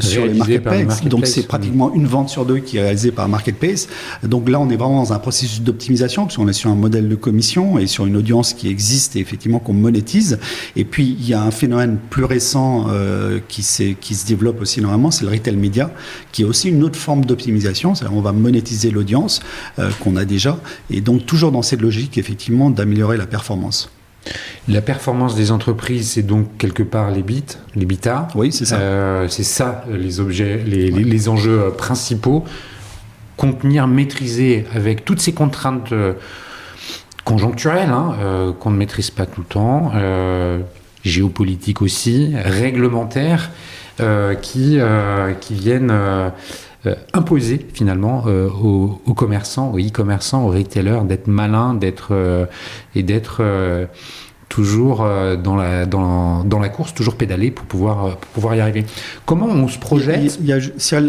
sur les marketplaces. Donc c'est pratiquement une vente sur deux qui est réalisée par marketplace. Donc là, on est vraiment dans un processus d'optimisation, parce qu'on est sur un modèle de commission et sur une audience qui existe et effectivement qu'on monétise. Et puis, il y a un phénomène plus récent qui se développe aussi énormément, c'est le retail média, qui est aussi une autre forme d'optimisation. C'est-à-dire on va monétiser l'audience qu'on a déjà, et donc toujours dans cette logique, effectivement, d'améliorer la performance. La performance des entreprises, c'est donc quelque part l'EBITA. Oui, c'est ça. C'est ça les enjeux principaux. Contenir, maîtriser avec toutes ces contraintes conjoncturelles qu'on ne maîtrise pas tout le temps, géopolitiques aussi, réglementaires, qui viennent imposer finalement aux commerçants, aux e-commerçants, aux retailers d'être malins, d'être toujours dans la course, toujours pédaler pour pouvoir y arriver. Comment on se projette ? Il y a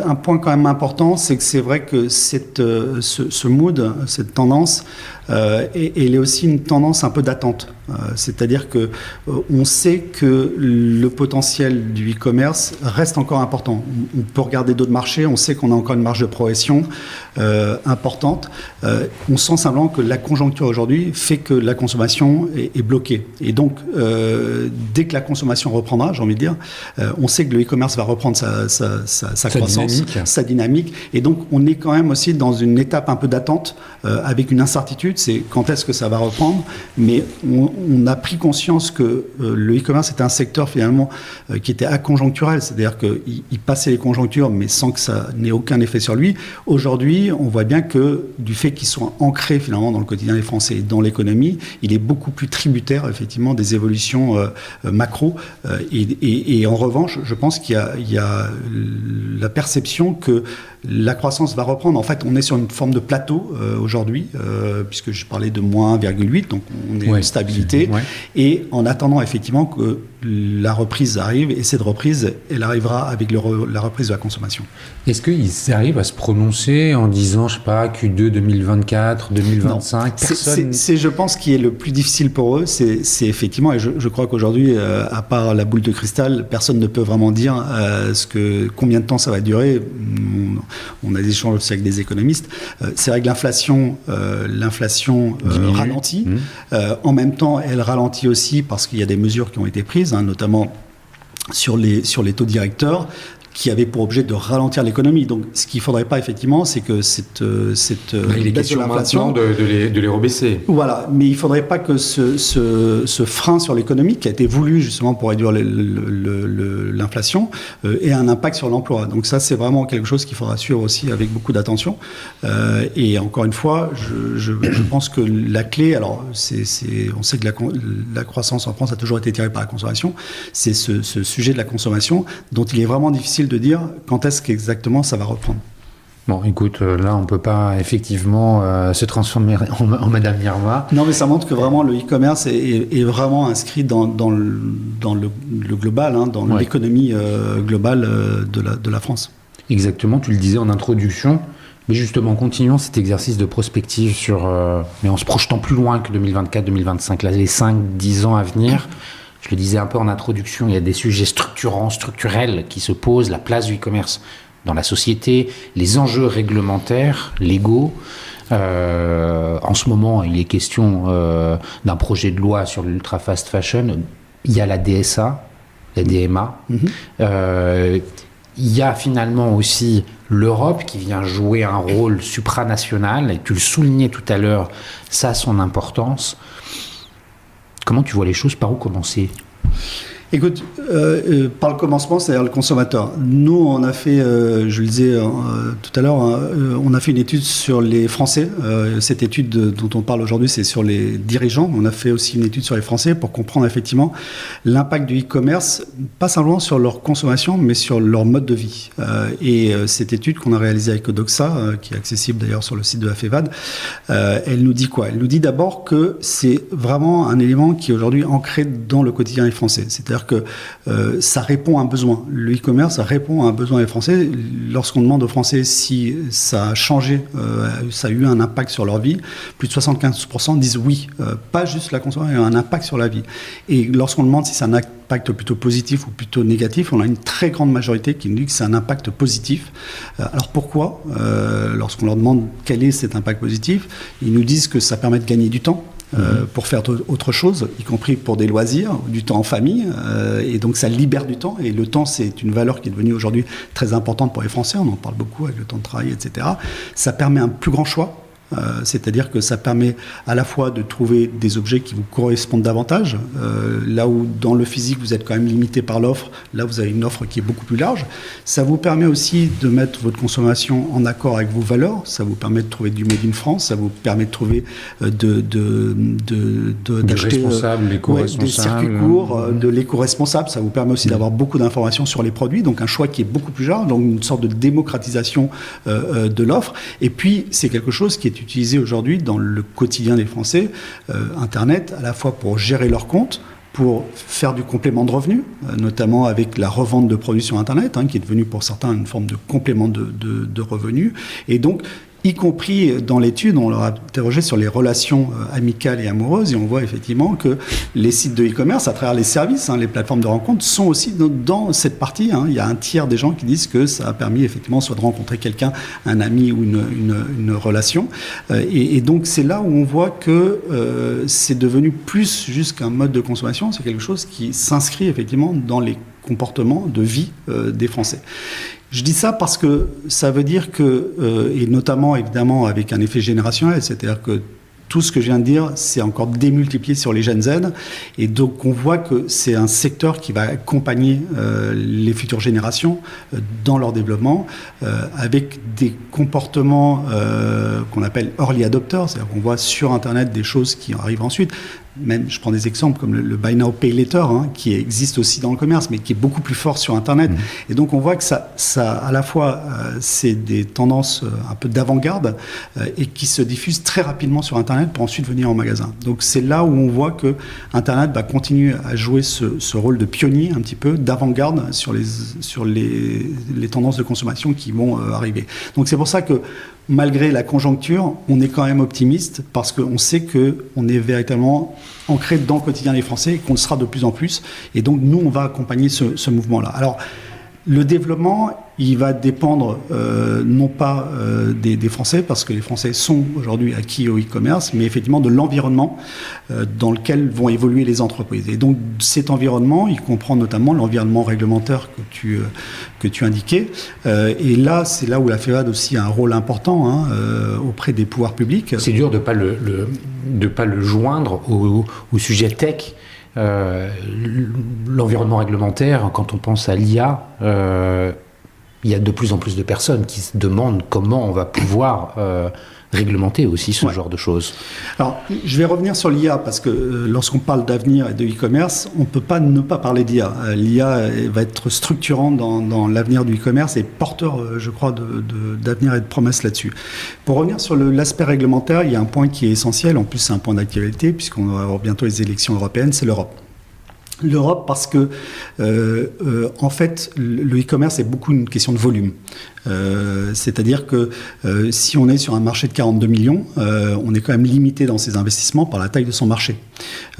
un point quand même important, c'est que c'est vrai que ce mood, cette tendance, elle est aussi une tendance un peu d'attente. C'est-à-dire que on sait que le potentiel du e-commerce reste encore important. On peut regarder d'autres marchés, on sait qu'on a encore une marge de progression importante. On sent simplement que la conjoncture aujourd'hui fait que la consommation est bloquée. Et donc, dès que la consommation reprendra, j'ai envie de dire, on sait que le e-commerce va reprendre sa croissance, sa dynamique. Et donc, on est quand même aussi dans une étape un peu d'attente, avec une incertitude, c'est quand est-ce que ça va reprendre. Mais on a pris conscience que le e-commerce était un secteur finalement qui était aconjoncturel, c'est-à-dire qu'il passait les conjonctures mais sans que ça n'ait aucun effet sur lui. Aujourd'hui, on voit bien que du fait qu'il soit ancré finalement dans le quotidien des Français et dans l'économie, il est beaucoup plus tributaire effectivement des évolutions macro. Et en revanche, je pense qu'il y a la perception que la croissance va reprendre. En fait, on est sur une forme de plateau aujourd'hui, puisque je parlais de moins 1,8, donc on est en stabilité. Ouais. Et en attendant effectivement que la reprise arrive, et cette reprise, elle arrivera avec la reprise de la consommation. Est-ce qu'ils arrivent à se prononcer en disant, je sais pas, Q2 2024, 2025 Non. C'est, je pense, qui est le plus difficile pour eux, c'est effectivement, et je crois qu'aujourd'hui, à part la boule de cristal, personne ne peut vraiment dire combien de temps ça va durer. On a des échanges aussi avec des économistes. C'est vrai que l'inflation ralentit. En même temps, elle ralentit aussi parce qu'il y a des mesures qui ont été prises, notamment sur les taux directeurs, qui avait pour objet de ralentir l'économie. Donc, ce qu'il ne faudrait pas, effectivement, c'est que cette il est question maintenant de les rebaisser. Voilà, mais il ne faudrait pas que ce frein sur l'économie, qui a été voulu justement pour réduire l'inflation, ait un impact sur l'emploi. Donc ça, c'est vraiment quelque chose qu'il faudra suivre aussi avec beaucoup d'attention. Et encore une fois, je pense que la clé, alors on sait que la croissance en France a toujours été tirée par la consommation, c'est ce sujet de la consommation dont il est vraiment difficile de dire quand est-ce qu'exactement ça va reprendre. Bon, écoute, là, on ne peut pas effectivement se transformer en Madame Irma. Non, mais ça montre que vraiment le e-commerce est vraiment inscrit dans le global, dans l'économie globale de la France. Exactement, tu le disais en introduction. Mais justement, continuons cet exercice de prospective mais en se projetant plus loin que 2024-2025, là, les 5-10 ans à venir. Je le disais un peu en introduction, il y a des sujets structurels qui se posent, la place du e-commerce dans la société, les enjeux réglementaires, légaux. En ce moment, il est question d'un projet de loi sur l'ultra fast fashion. Il y a la DSA, la DMA. Il y a finalement aussi l'Europe qui vient jouer un rôle supranational. Et tu le soulignais tout à l'heure, ça a son importance. Comment tu vois les choses ? Par où commencer ? Écoute, par le commencement, c'est-à-dire le consommateur. Nous, on a fait, je le disais tout à l'heure, on a fait une étude sur les Français. Cette étude dont on parle aujourd'hui, c'est sur les dirigeants. On a fait aussi une étude sur les Français pour comprendre effectivement l'impact du e-commerce, pas simplement sur leur consommation, mais sur leur mode de vie. Et cette étude qu'on a réalisée avec Odoxa, qui est accessible d'ailleurs sur le site de la FEVAD, elle nous dit quoi ? Elle nous dit d'abord que c'est vraiment un élément qui est aujourd'hui ancré dans le quotidien des Français. C'est-à-dire C'est-à-dire que ça répond à un besoin. Le e-commerce répond à un besoin des Français. Lorsqu'on demande aux Français si ça a changé, ça a eu un impact sur leur vie, plus de 75% disent oui. Pas juste la consommation, mais un impact sur la vie. Et lorsqu'on demande si c'est un impact plutôt positif ou plutôt négatif, on a une très grande majorité qui nous dit que c'est un impact positif. Alors pourquoi lorsqu'on leur demande quel est cet impact positif, ils nous disent que ça permet de gagner du temps. Pour faire autre chose, y compris pour des loisirs, du temps en famille, et donc ça libère du temps, et le temps c'est une valeur qui est devenue aujourd'hui très importante pour les Français, on en parle beaucoup avec le temps de travail, etc. Ça permet un plus grand choix. C'est-à-dire que ça permet à la fois de trouver des objets qui vous correspondent davantage, là où dans le physique vous êtes quand même limité par l'offre, là vous avez une offre qui est beaucoup plus large. Ça vous permet aussi de mettre votre consommation en accord avec vos valeurs, ça vous permet de trouver du Made in France, ça vous permet de trouver d'acheter des circuits courts, de l'éco-responsable, ça vous permet aussi d'avoir beaucoup d'informations sur les produits, donc un choix qui est beaucoup plus large, donc une sorte de démocratisation de l'offre. Et puis c'est quelque chose qui est utilisé aujourd'hui dans le quotidien des Français, Internet, à la fois pour gérer leurs comptes, pour faire du complément de revenus, notamment avec la revente de produits sur Internet, qui est devenue pour certains une forme de complément de revenus. Et donc, y compris dans l'étude, on leur a interrogé sur les relations amicales et amoureuses, et on voit effectivement que les sites de e-commerce, à travers les services, les plateformes de rencontres, sont aussi dans cette partie. Il y a un tiers des gens qui disent que ça a permis effectivement soit de rencontrer quelqu'un, un ami ou une relation. Et donc c'est là où on voit que c'est devenu plus juste qu'un mode de consommation, c'est quelque chose qui s'inscrit effectivement dans les comportements de vie des Français. Je dis ça parce que ça veut dire que, et notamment évidemment avec un effet générationnel, c'est-à-dire que tout ce que je viens de dire, c'est encore démultiplié sur les jeunes Z. Et donc, on voit que c'est un secteur qui va accompagner les futures générations dans leur développement avec des comportements qu'on appelle early adopters. C'est-à-dire qu'on voit sur Internet des choses qui arrivent ensuite. Même, je prends des exemples comme le Buy Now, Pay Later, qui existe aussi dans le commerce, mais qui est beaucoup plus fort sur Internet. Et donc, on voit que ça à la fois, c'est des tendances un peu d'avant-garde et qui se diffusent très rapidement sur Internet pour ensuite venir en magasin. Donc, c'est là où on voit que Internet va continuer à jouer ce rôle de pionnier, un petit peu, d'avant-garde sur les tendances de consommation qui vont arriver. Donc, c'est pour ça que, malgré la conjoncture, on est quand même optimiste parce qu'on sait qu'on est véritablement ancré dans le quotidien des Français et qu'on le sera de plus en plus. Et donc, nous, on va accompagner ce mouvement-là. Alors, le développement, il va dépendre non pas des Français, parce que les Français sont aujourd'hui acquis au e-commerce, mais effectivement de l'environnement dans lequel vont évoluer les entreprises. Et donc cet environnement, il comprend notamment l'environnement réglementaire que tu indiquais. Et là, c'est là où la FEVAD aussi a un rôle important auprès des pouvoirs publics. C'est dur de pas le joindre au sujet tech. L'environnement réglementaire, quand on pense à l'IA, il y a de plus en plus de personnes qui se demandent comment on va pouvoir réglementer aussi ce genre de choses. Alors, je vais revenir sur l'IA parce que lorsqu'on parle d'avenir et de e-commerce, on ne peut pas ne pas parler d'IA. L'IA va être structurant dans l'avenir du e-commerce et porteur, je crois, d'avenir et de promesses là-dessus. Pour revenir sur l'aspect réglementaire, il y a un point qui est essentiel, en plus c'est un point d'actualité puisqu'on va avoir bientôt les élections européennes, c'est l'Europe. L'Europe parce que, en fait, le e-commerce est beaucoup une question de volume. C'est-à-dire que si on est sur un marché de 42 millions, on est quand même limité dans ses investissements par la taille de son marché.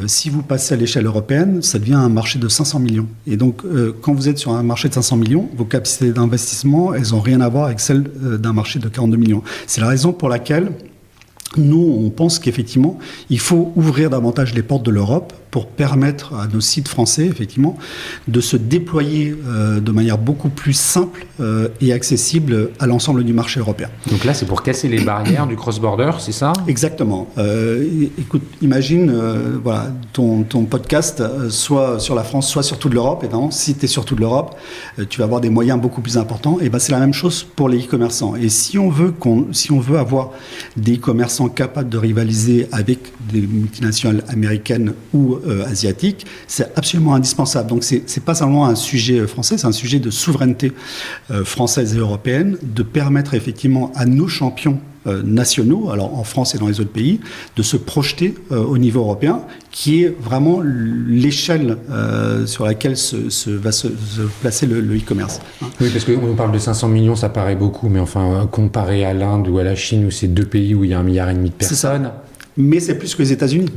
Si vous passez à l'échelle européenne, ça devient un marché de 500 millions. Et donc, quand vous êtes sur un marché de 500 millions, vos capacités d'investissement, elles n'ont rien à voir avec celles d'un marché de 42 millions. C'est la raison pour laquelle nous, on pense qu'effectivement, il faut ouvrir davantage les portes de l'Europe pour permettre à nos sites français, effectivement, de se déployer de manière beaucoup plus simple et accessible à l'ensemble du marché européen. Donc là, c'est pour casser les barrières du cross-border, c'est ça ? Exactement. Écoute, imagine ton podcast soit sur la France, soit sur toute l'Europe. Et non, si tu es sur toute l'Europe, tu vas avoir des moyens beaucoup plus importants. Et c'est la même chose pour les e-commerçants. Et si on veut avoir des e-commerçants capables de rivaliser avec des multinationales américaines ou asiatiques, c'est absolument indispensable. Donc c'est pas seulement un sujet français, c'est un sujet de souveraineté française et européenne, de permettre effectivement à nos champions nationaux, alors en France et dans les autres pays, de se projeter au niveau européen, qui est vraiment l'échelle sur laquelle va se placer le e-commerce. Oui, parce qu'on parle de 500 millions, ça paraît beaucoup, mais enfin, comparé à l'Inde ou à la Chine, où c'est 2 pays où il y a 1,5 milliard de personnes... Mais c'est plus que les États-Unis.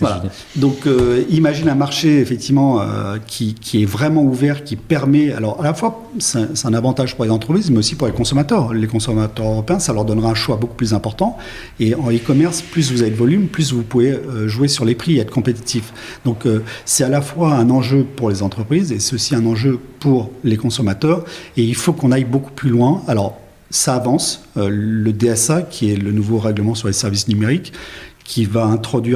Voilà. Donc, imagine un marché, effectivement, qui est vraiment ouvert, qui permet... Alors, à la fois, c'est un avantage pour les entreprises, mais aussi pour les consommateurs. Les consommateurs européens, ça leur donnera un choix beaucoup plus important. Et en e-commerce, plus vous avez de volume, plus vous pouvez jouer sur les prix et être compétitif. Donc, c'est à la fois un enjeu pour les entreprises et c'est aussi un enjeu pour les consommateurs. Et il faut qu'on aille beaucoup plus loin. Alors, ça avance. Le DSA, qui est le nouveau règlement sur les services numériques, qui a introduit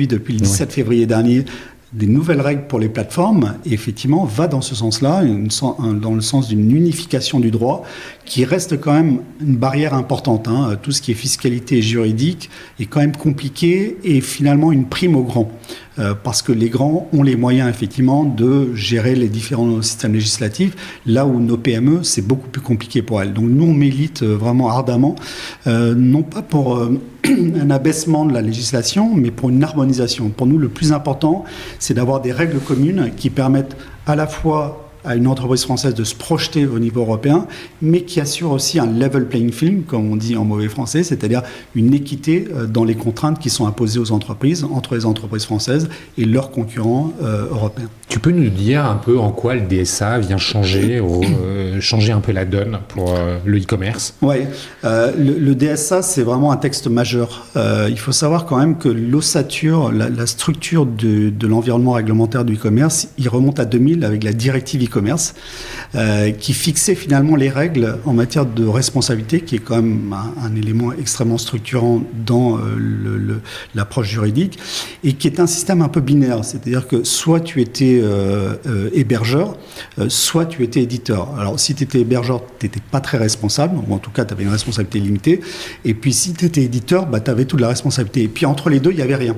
depuis le 17 février dernier des nouvelles règles pour les plateformes, et effectivement va dans ce sens-là, dans le sens d'une unification du droit, qui reste quand même une barrière importante. Tout ce qui est fiscalité et juridique est quand même compliqué et finalement une prime aux grands. Parce que les grands ont les moyens effectivement de gérer les différents systèmes législatifs, là où nos PME, c'est beaucoup plus compliqué pour elles. Donc nous, on milite vraiment ardemment, non pas pour un abaissement de la législation, mais pour une harmonisation. Pour nous, le plus important, c'est d'avoir des règles communes qui permettent à la fois à une entreprise française de se projeter au niveau européen, mais qui assure aussi un level playing field, comme on dit en mauvais français, c'est-à-dire une équité dans les contraintes qui sont imposées aux entreprises, entre les entreprises françaises et leurs concurrents européens. Tu peux nous dire un peu en quoi le DSA vient changer un peu la donne pour le e-commerce ? Oui, le DSA, c'est vraiment un texte majeur. Il faut savoir quand même que l'ossature, la structure de l'environnement réglementaire du e-commerce, il remonte à 2000 avec la directive e-commerce, qui fixait finalement les règles en matière de responsabilité, qui est quand même un élément extrêmement structurant dans l'approche juridique, et qui est un système un peu binaire, c'est-à-dire que soit tu étais hébergeur, soit tu étais éditeur. Alors si tu étais hébergeur, tu n'étais pas très responsable, ou en tout cas tu avais une responsabilité limitée, et puis si tu étais éditeur, tu avais toute la responsabilité. Et puis entre les deux, il n'y avait rien.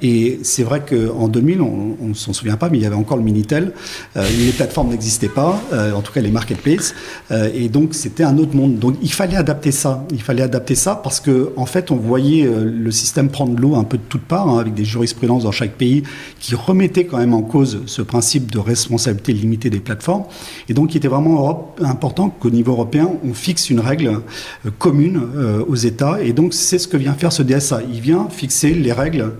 Et c'est vrai qu'en 2000, on ne s'en souvient pas, mais il y avait encore le Minitel. Les plateformes n'existaient pas, en tout cas les marketplaces. Et donc, c'était un autre monde. Donc, il fallait adapter ça. Il fallait adapter ça parce que, en fait, on voyait le système prendre l'eau un peu de toutes parts, avec des jurisprudences dans chaque pays qui remettaient quand même en cause ce principe de responsabilité limitée des plateformes. Et donc, il était vraiment important qu'au niveau européen, on fixe une règle commune aux États. Et donc, c'est ce que vient faire ce DSA. Il vient fixer les règles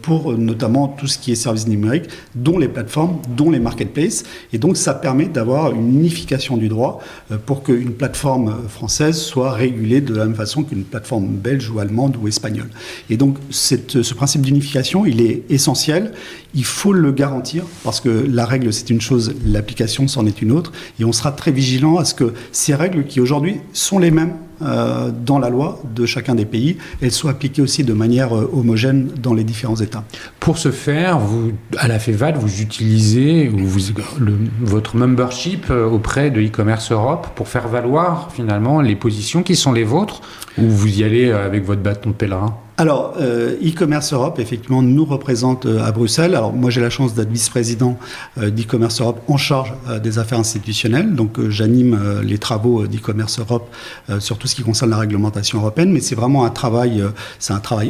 pour notamment tout ce qui est services numériques, dont les plateformes, dont les marketplaces. Et donc, ça permet d'avoir une unification du droit pour qu'une plateforme française soit régulée de la même façon qu'une plateforme belge ou allemande ou espagnole. Et donc, ce principe d'unification, il est essentiel. Il faut le garantir parce que la règle, c'est une chose, l'application, c'en est une autre. Et on sera très vigilant à ce que ces règles qui aujourd'hui sont les mêmes dans la loi de chacun des pays, elles soient appliquées aussi de manière homogène dans les différents États. Pour ce faire, vous, à la FEVAD, vous utilisez votre membership auprès de e-commerce Europe pour faire valoir finalement les positions qui sont les vôtres, ou vous y allez avec votre bâton de pèlerin ? Alors, e-commerce Europe, effectivement, nous représente à Bruxelles. Alors, moi, j'ai la chance d'être vice-président d'e-commerce Europe en charge des affaires institutionnelles. Donc, j'anime les travaux d'e-commerce Europe sur tout ce qui concerne la réglementation européenne. Mais c'est vraiment un travail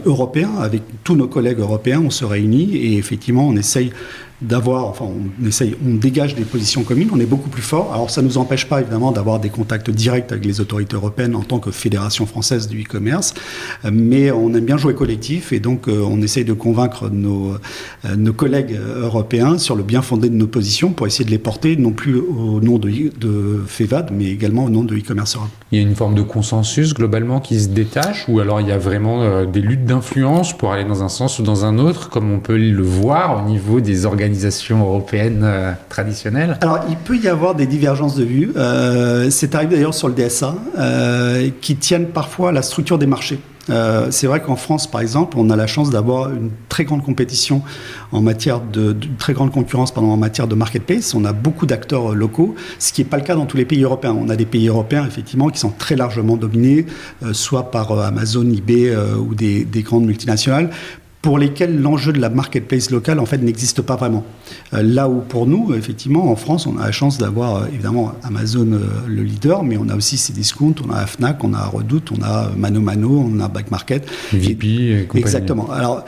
européen. Avec tous nos collègues européens, on se réunit et effectivement, on essaye on dégage des positions communes, on est beaucoup plus fort. Alors ça ne nous empêche pas évidemment d'avoir des contacts directs avec les autorités européennes en tant que fédération française du e-commerce, mais on aime bien jouer collectif et donc on essaye de convaincre nos collègues européens sur le bien fondé de nos positions pour essayer de les porter non plus au nom de FEVAD, mais également au nom de e-commerce Europe. Il y a une forme de consensus globalement qui se détache, ou alors il y a vraiment des luttes d'influence pour aller dans un sens ou dans un autre, comme on peut le voir au niveau des organisations européennes traditionnelles? Alors, il peut y avoir des divergences de vues. C'est arrivé d'ailleurs sur le DSA, qui tiennent parfois à la structure des marchés. C'est vrai qu'en France, par exemple, on a la chance d'avoir une très grande compétition en matière de très grande concurrence en matière de marketplace. On a beaucoup d'acteurs locaux, ce qui n'est pas le cas dans tous les pays européens. On a des pays européens, effectivement, qui sont très largement dominés, soit par Amazon, eBay ou des grandes multinationales, pour lesquels l'enjeu de la marketplace locale, en fait, n'existe pas vraiment. Là où pour nous, effectivement, en France, on a la chance d'avoir évidemment Amazon le leader, mais on a aussi Cdiscount, on a Fnac, on a Redoute, on a Mano Mano, on a Back Market. VP et compagnie. Exactement. Alors,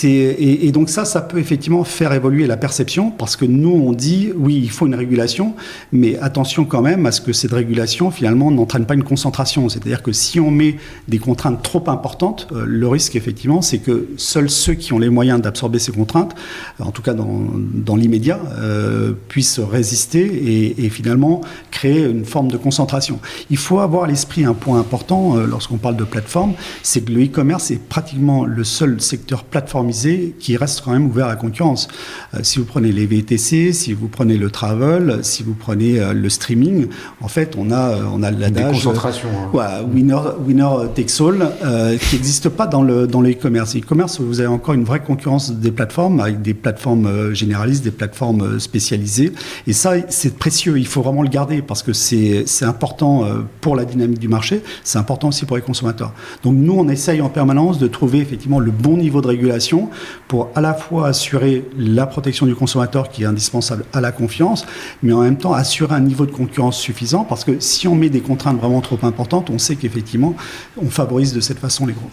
et donc ça peut effectivement faire évoluer la perception, parce que nous, on dit, oui, il faut une régulation, mais attention quand même à ce que cette régulation, finalement, n'entraîne pas une concentration. C'est-à-dire que si on met des contraintes trop importantes, le risque, effectivement, c'est que seuls ceux qui ont les moyens d'absorber ces contraintes, en tout cas dans l'immédiat, puissent résister et finalement créer une forme de concentration. Il faut avoir à l'esprit un point important lorsqu'on parle de plateforme, c'est que le e-commerce est pratiquement le seul secteur plateformisé qui reste quand même ouvert à la concurrence. Si vous prenez les VTC, si vous prenez le travel, si vous prenez le streaming, en fait, on a l'adage... Des concentrations. Winner takes all, qui n'existe pas dans le e-commerce. E-commerce, vous avez encore une vraie concurrence des plateformes, avec des plateformes généralistes, des plateformes spécialisées. Et ça, c'est précieux. Il faut vraiment le garder parce que c'est important pour la dynamique du marché. C'est important aussi pour les consommateurs. Donc nous, on essaye en permanence de trouver effectivement le bon niveau de régulation pour à la fois assurer la protection du consommateur qui est indispensable à la confiance, mais en même temps assurer un niveau de concurrence suffisant parce que si on met des contraintes vraiment trop importantes, on sait qu'effectivement, on favorise de cette façon les gros.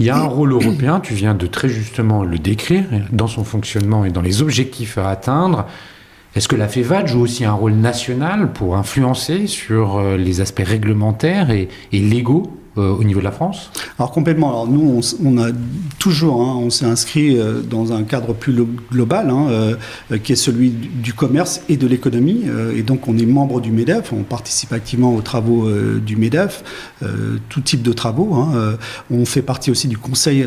Il y a un rôle européen, tu viens de très justement le décrire, dans son fonctionnement et dans les objectifs à atteindre. Est-ce que la FEVAD joue aussi un rôle national pour influencer sur les aspects réglementaires et légaux au niveau de la France ? Alors complètement. Alors nous, on a toujours, on s'est inscrit dans un cadre plus global, qui est celui du commerce et de l'économie. Et donc on est membre du MEDEF, on participe activement aux travaux du MEDEF, tout type de travaux. On fait partie aussi du Conseil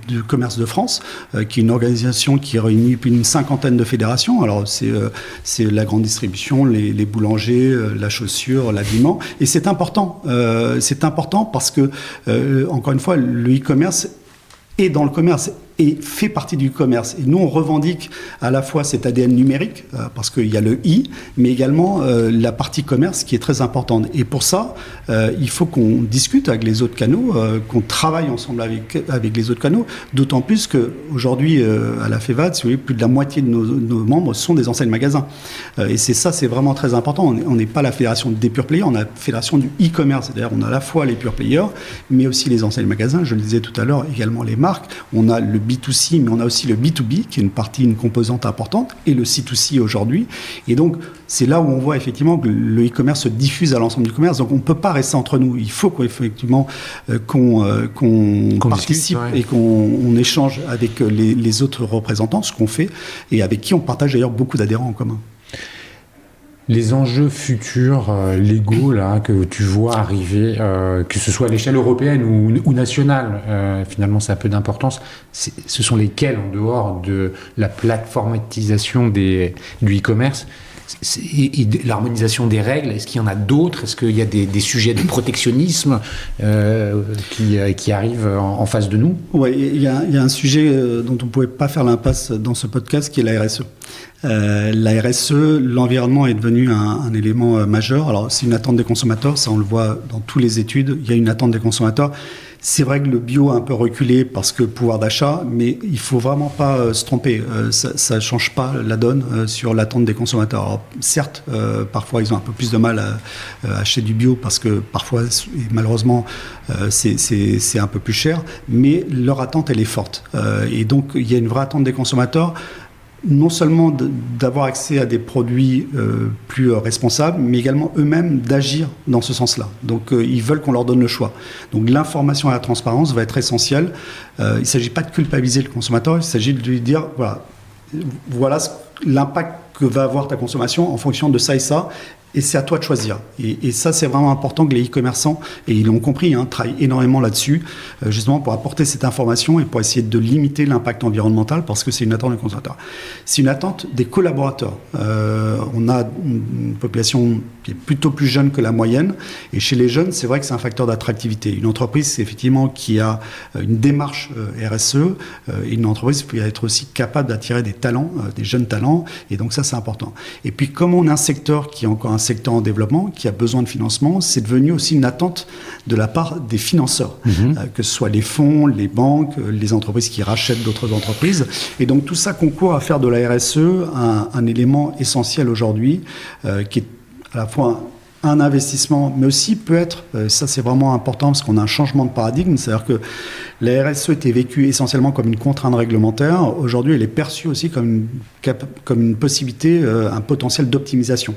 du commerce de France, qui est une organisation qui réunit plus d'une cinquantaine de fédérations. Alors c'est la grande distribution, les boulangers, la chaussure, l'habillement. Et c'est important. C'est important parce que, encore une fois, le e-commerce est dans le commerce et fait partie du commerce. Et nous, on revendique à la fois cet ADN numérique, parce qu'il y a le i, mais également la partie commerce qui est très importante. Et pour ça, il faut qu'on discute avec les autres canaux, qu'on travaille ensemble avec les autres canaux, d'autant plus qu'aujourd'hui, à la FEVAD, si vous voulez, plus de la moitié de nos membres sont des enseignes magasins. Et c'est vraiment très important. On n'est pas la fédération des pure players, on a la fédération du e-commerce. C'est-à-dire on a à la fois les pure players, mais aussi les enseignes magasins, je le disais tout à l'heure, également les marques. On a le B2C, mais on a aussi le B2B, qui est une composante importante, et le C2C aujourd'hui. Et donc, c'est là où on voit effectivement que le e-commerce se diffuse à l'ensemble du commerce. Donc, on ne peut pas rester entre nous. Il faut qu'effectivement qu'on participe, discute, et qu'on échange avec les autres représentants, ce qu'on fait, et avec qui on partage d'ailleurs beaucoup d'adhérents en commun. Les enjeux futurs légaux là, que tu vois arriver, que ce soit à l'échelle européenne ou nationale, finalement ça a peu d'importance, ce sont lesquels en dehors de la plateformatisation du e-commerce et de l'harmonisation des règles? Est-ce qu'il y en a d'autres? Est-ce qu'il y a des sujets de protectionnisme qui arrivent en face de nous? Oui, il y a un sujet dont on ne pouvait pas faire l'impasse dans ce podcast, qui est la RSE. La RSE, l'environnement est devenu un élément majeur. Alors, c'est une attente des consommateurs, ça on le voit dans toutes les études, il y a une attente des consommateurs. C'est vrai que le bio a un peu reculé parce que pouvoir d'achat, mais il ne faut vraiment pas se tromper. Ça ne change pas la donne sur l'attente des consommateurs. Alors, certes, parfois ils ont un peu plus de mal à acheter du bio parce que parfois, malheureusement, c'est un peu plus cher, mais leur attente, elle est forte. Et donc, il y a une vraie attente des consommateurs, non seulement d'avoir accès à des produits plus responsables, mais également eux-mêmes d'agir dans ce sens-là. Donc ils veulent qu'on leur donne le choix. Donc l'information et la transparence va être essentielle. Il ne s'agit pas de culpabiliser le consommateur, il s'agit de lui dire, voilà l'impact que va avoir ta consommation en fonction de ça et ça. Et c'est à toi de choisir. Et ça, c'est vraiment important que les e-commerçants, et ils l'ont compris, travaillent énormément là-dessus, justement pour apporter cette information et pour essayer de limiter l'impact environnemental, parce que c'est une attente des consommateurs. C'est une attente des collaborateurs. On a une population qui est plutôt plus jeune que la moyenne, et chez les jeunes, c'est vrai que c'est un facteur d'attractivité. Une entreprise, c'est effectivement qui a une démarche RSE, et une entreprise peut être aussi capable d'attirer des talents, des jeunes talents, et donc ça, c'est important. Et puis, comme on est un secteur qui est encore un secteur en développement qui a besoin de financement. C'est devenu aussi une attente de la part des financeurs, que ce soit les fonds, les banques, les entreprises qui rachètent d'autres entreprises. Et donc tout ça concourt à faire de la RSE un élément essentiel aujourd'hui, qui est à la fois un investissement, mais aussi peut être, ça c'est vraiment important parce qu'on a un changement de paradigme, c'est-à-dire que la RSE était vécue essentiellement comme une contrainte réglementaire. Aujourd'hui, elle est perçue aussi comme une possibilité, un potentiel d'optimisation.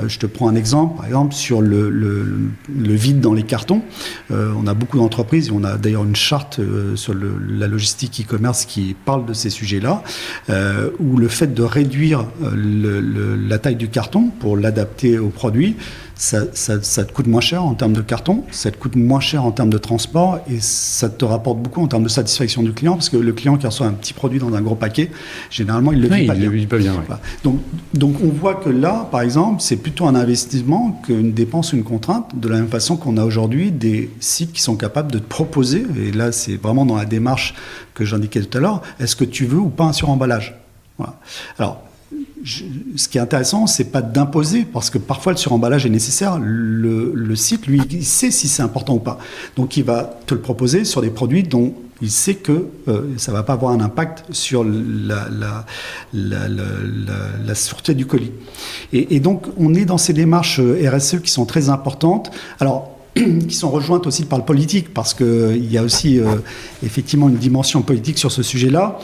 Je te prends un exemple, par exemple sur le vide dans les cartons. On a beaucoup d'entreprises, et on a d'ailleurs une charte sur la logistique e-commerce qui parle de ces sujets-là, où le fait de réduire la taille du carton pour l'adapter aux produits, ça te coûte moins cher en termes de carton, ça te coûte moins cher en termes de transport et ça te rapporte beaucoup en termes de satisfaction du client parce que le client qui reçoit un petit produit dans un gros paquet, généralement, il ne le vit pas bien. Vit pas bien, ouais. Voilà. Donc, on voit que là, par exemple, c'est plutôt un investissement qu'une dépense ou une contrainte, de la même façon qu'on a aujourd'hui des sites qui sont capables de te proposer, et là, c'est vraiment dans la démarche que j'indiquais tout à l'heure, est-ce que tu veux ou pas un suremballage ? Voilà. Alors, ce qui est intéressant, c'est pas d'imposer, parce que parfois le suremballage est nécessaire. Le site, lui, il sait si c'est important ou pas. Donc, il va te le proposer sur des produits dont il sait que ça va pas avoir un impact sur la sûreté du colis. Et donc, on est dans ces démarches RSE qui sont très importantes. Alors, qui sont rejointes aussi par le politique, parce qu'il y a aussi effectivement une dimension politique sur ce sujet-là.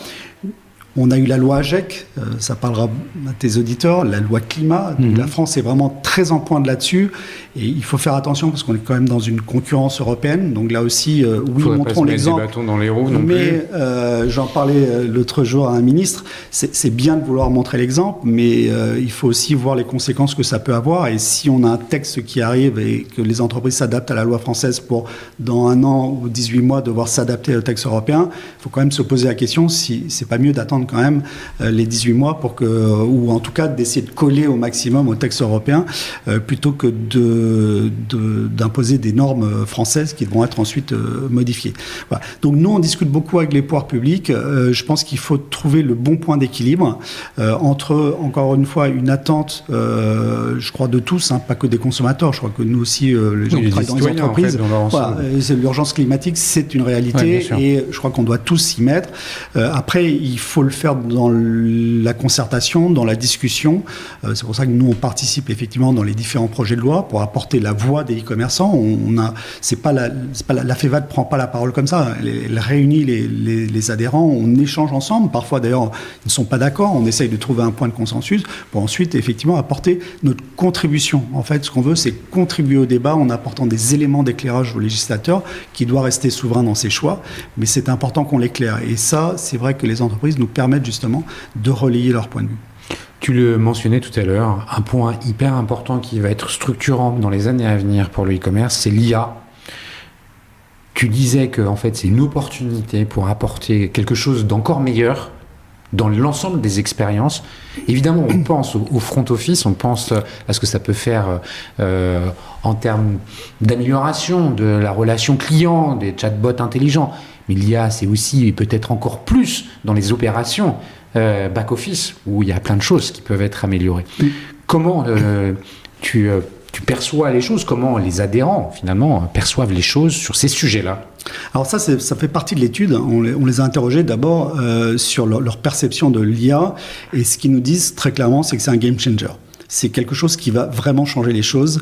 On a eu la loi AGEC, ça parlera à tes auditeurs, la loi climat. La France est vraiment très en pointe là-dessus. Et il faut faire attention parce qu'on est quand même dans une concurrence européenne. Donc là aussi, oui, montrons l'exemple. Des bâtons dans les roues non mais j'en parlais l'autre jour à un ministre. C'est bien de vouloir montrer l'exemple, mais il faut aussi voir les conséquences que ça peut avoir. Et si on a un texte qui arrive et que les entreprises s'adaptent à la loi française pour, dans 1 an ou 18 mois, devoir s'adapter au texte européen, il faut quand même se poser la question si c'est pas mieux d'attendre quand même les 18 mois pour ou en tout cas d'essayer de coller au maximum au texte européen plutôt que d'imposer des normes françaises qui vont être ensuite modifiées. Voilà. Donc nous, on discute beaucoup avec les pouvoirs publics. Je pense qu'il faut trouver le bon point d'équilibre entre, encore une fois, une attente, je crois, de tous, pas que des consommateurs. Je crois que nous aussi, les gens qui travaillent dans les entreprises, en fait, l'urgence climatique, c'est une réalité et je crois qu'on doit tous s'y mettre. Après, il faut le faire dans la concertation, dans la discussion. C'est pour ça que nous, on participe effectivement dans les différents projets de loi pour apporter la voix des e-commerçants. La FEVA ne prend pas la parole comme ça. Elle réunit les adhérents, on échange ensemble. Parfois, d'ailleurs, ils ne sont pas d'accord. On essaye de trouver un point de consensus pour ensuite, effectivement, apporter notre contribution. En fait, ce qu'on veut, c'est contribuer au débat en apportant des éléments d'éclairage au législateur qui doit rester souverain dans ses choix. Mais c'est important qu'on l'éclaire. Et ça, c'est vrai que les entreprises nous permettent justement de relayer leur point de vue. Tu le mentionnais tout à l'heure, un point hyper important qui va être structurant dans les années à venir pour le e-commerce, c'est l'IA. Tu disais que en fait, c'est une opportunité pour apporter quelque chose d'encore meilleur dans l'ensemble des expériences. Évidemment, on pense au front office, on pense à ce que ça peut faire en termes d'amélioration de la relation client, des chatbots intelligents. Mais l'IA, c'est aussi, et peut-être encore plus, dans les opérations back-office, où il y a plein de choses qui peuvent être améliorées. Comment tu perçois les choses, comment les adhérents, finalement, perçoivent les choses sur ces sujets-là? Alors ça fait partie de l'étude. On les a interrogés d'abord sur leur perception de l'IA, et ce qu'ils nous disent très clairement, c'est que c'est un game changer. C'est quelque chose qui va vraiment changer les choses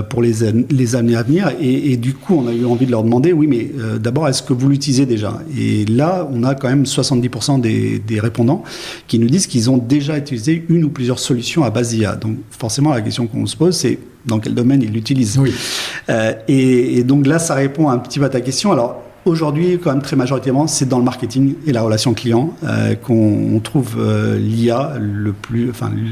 pour les années à venir. Et du coup, on a eu envie de leur demander, oui, mais d'abord, est-ce que vous l'utilisez déjà ? Et là, on a quand même 70% des répondants qui nous disent qu'ils ont déjà utilisé une ou plusieurs solutions à base d'IA. Donc forcément, la question qu'on se pose, c'est dans quel domaine ils l'utilisent. Oui. Et donc là, ça répond un petit peu à ta question. Alors, aujourd'hui, quand même très majoritairement, c'est dans le marketing et la relation client qu'on trouve l'IA,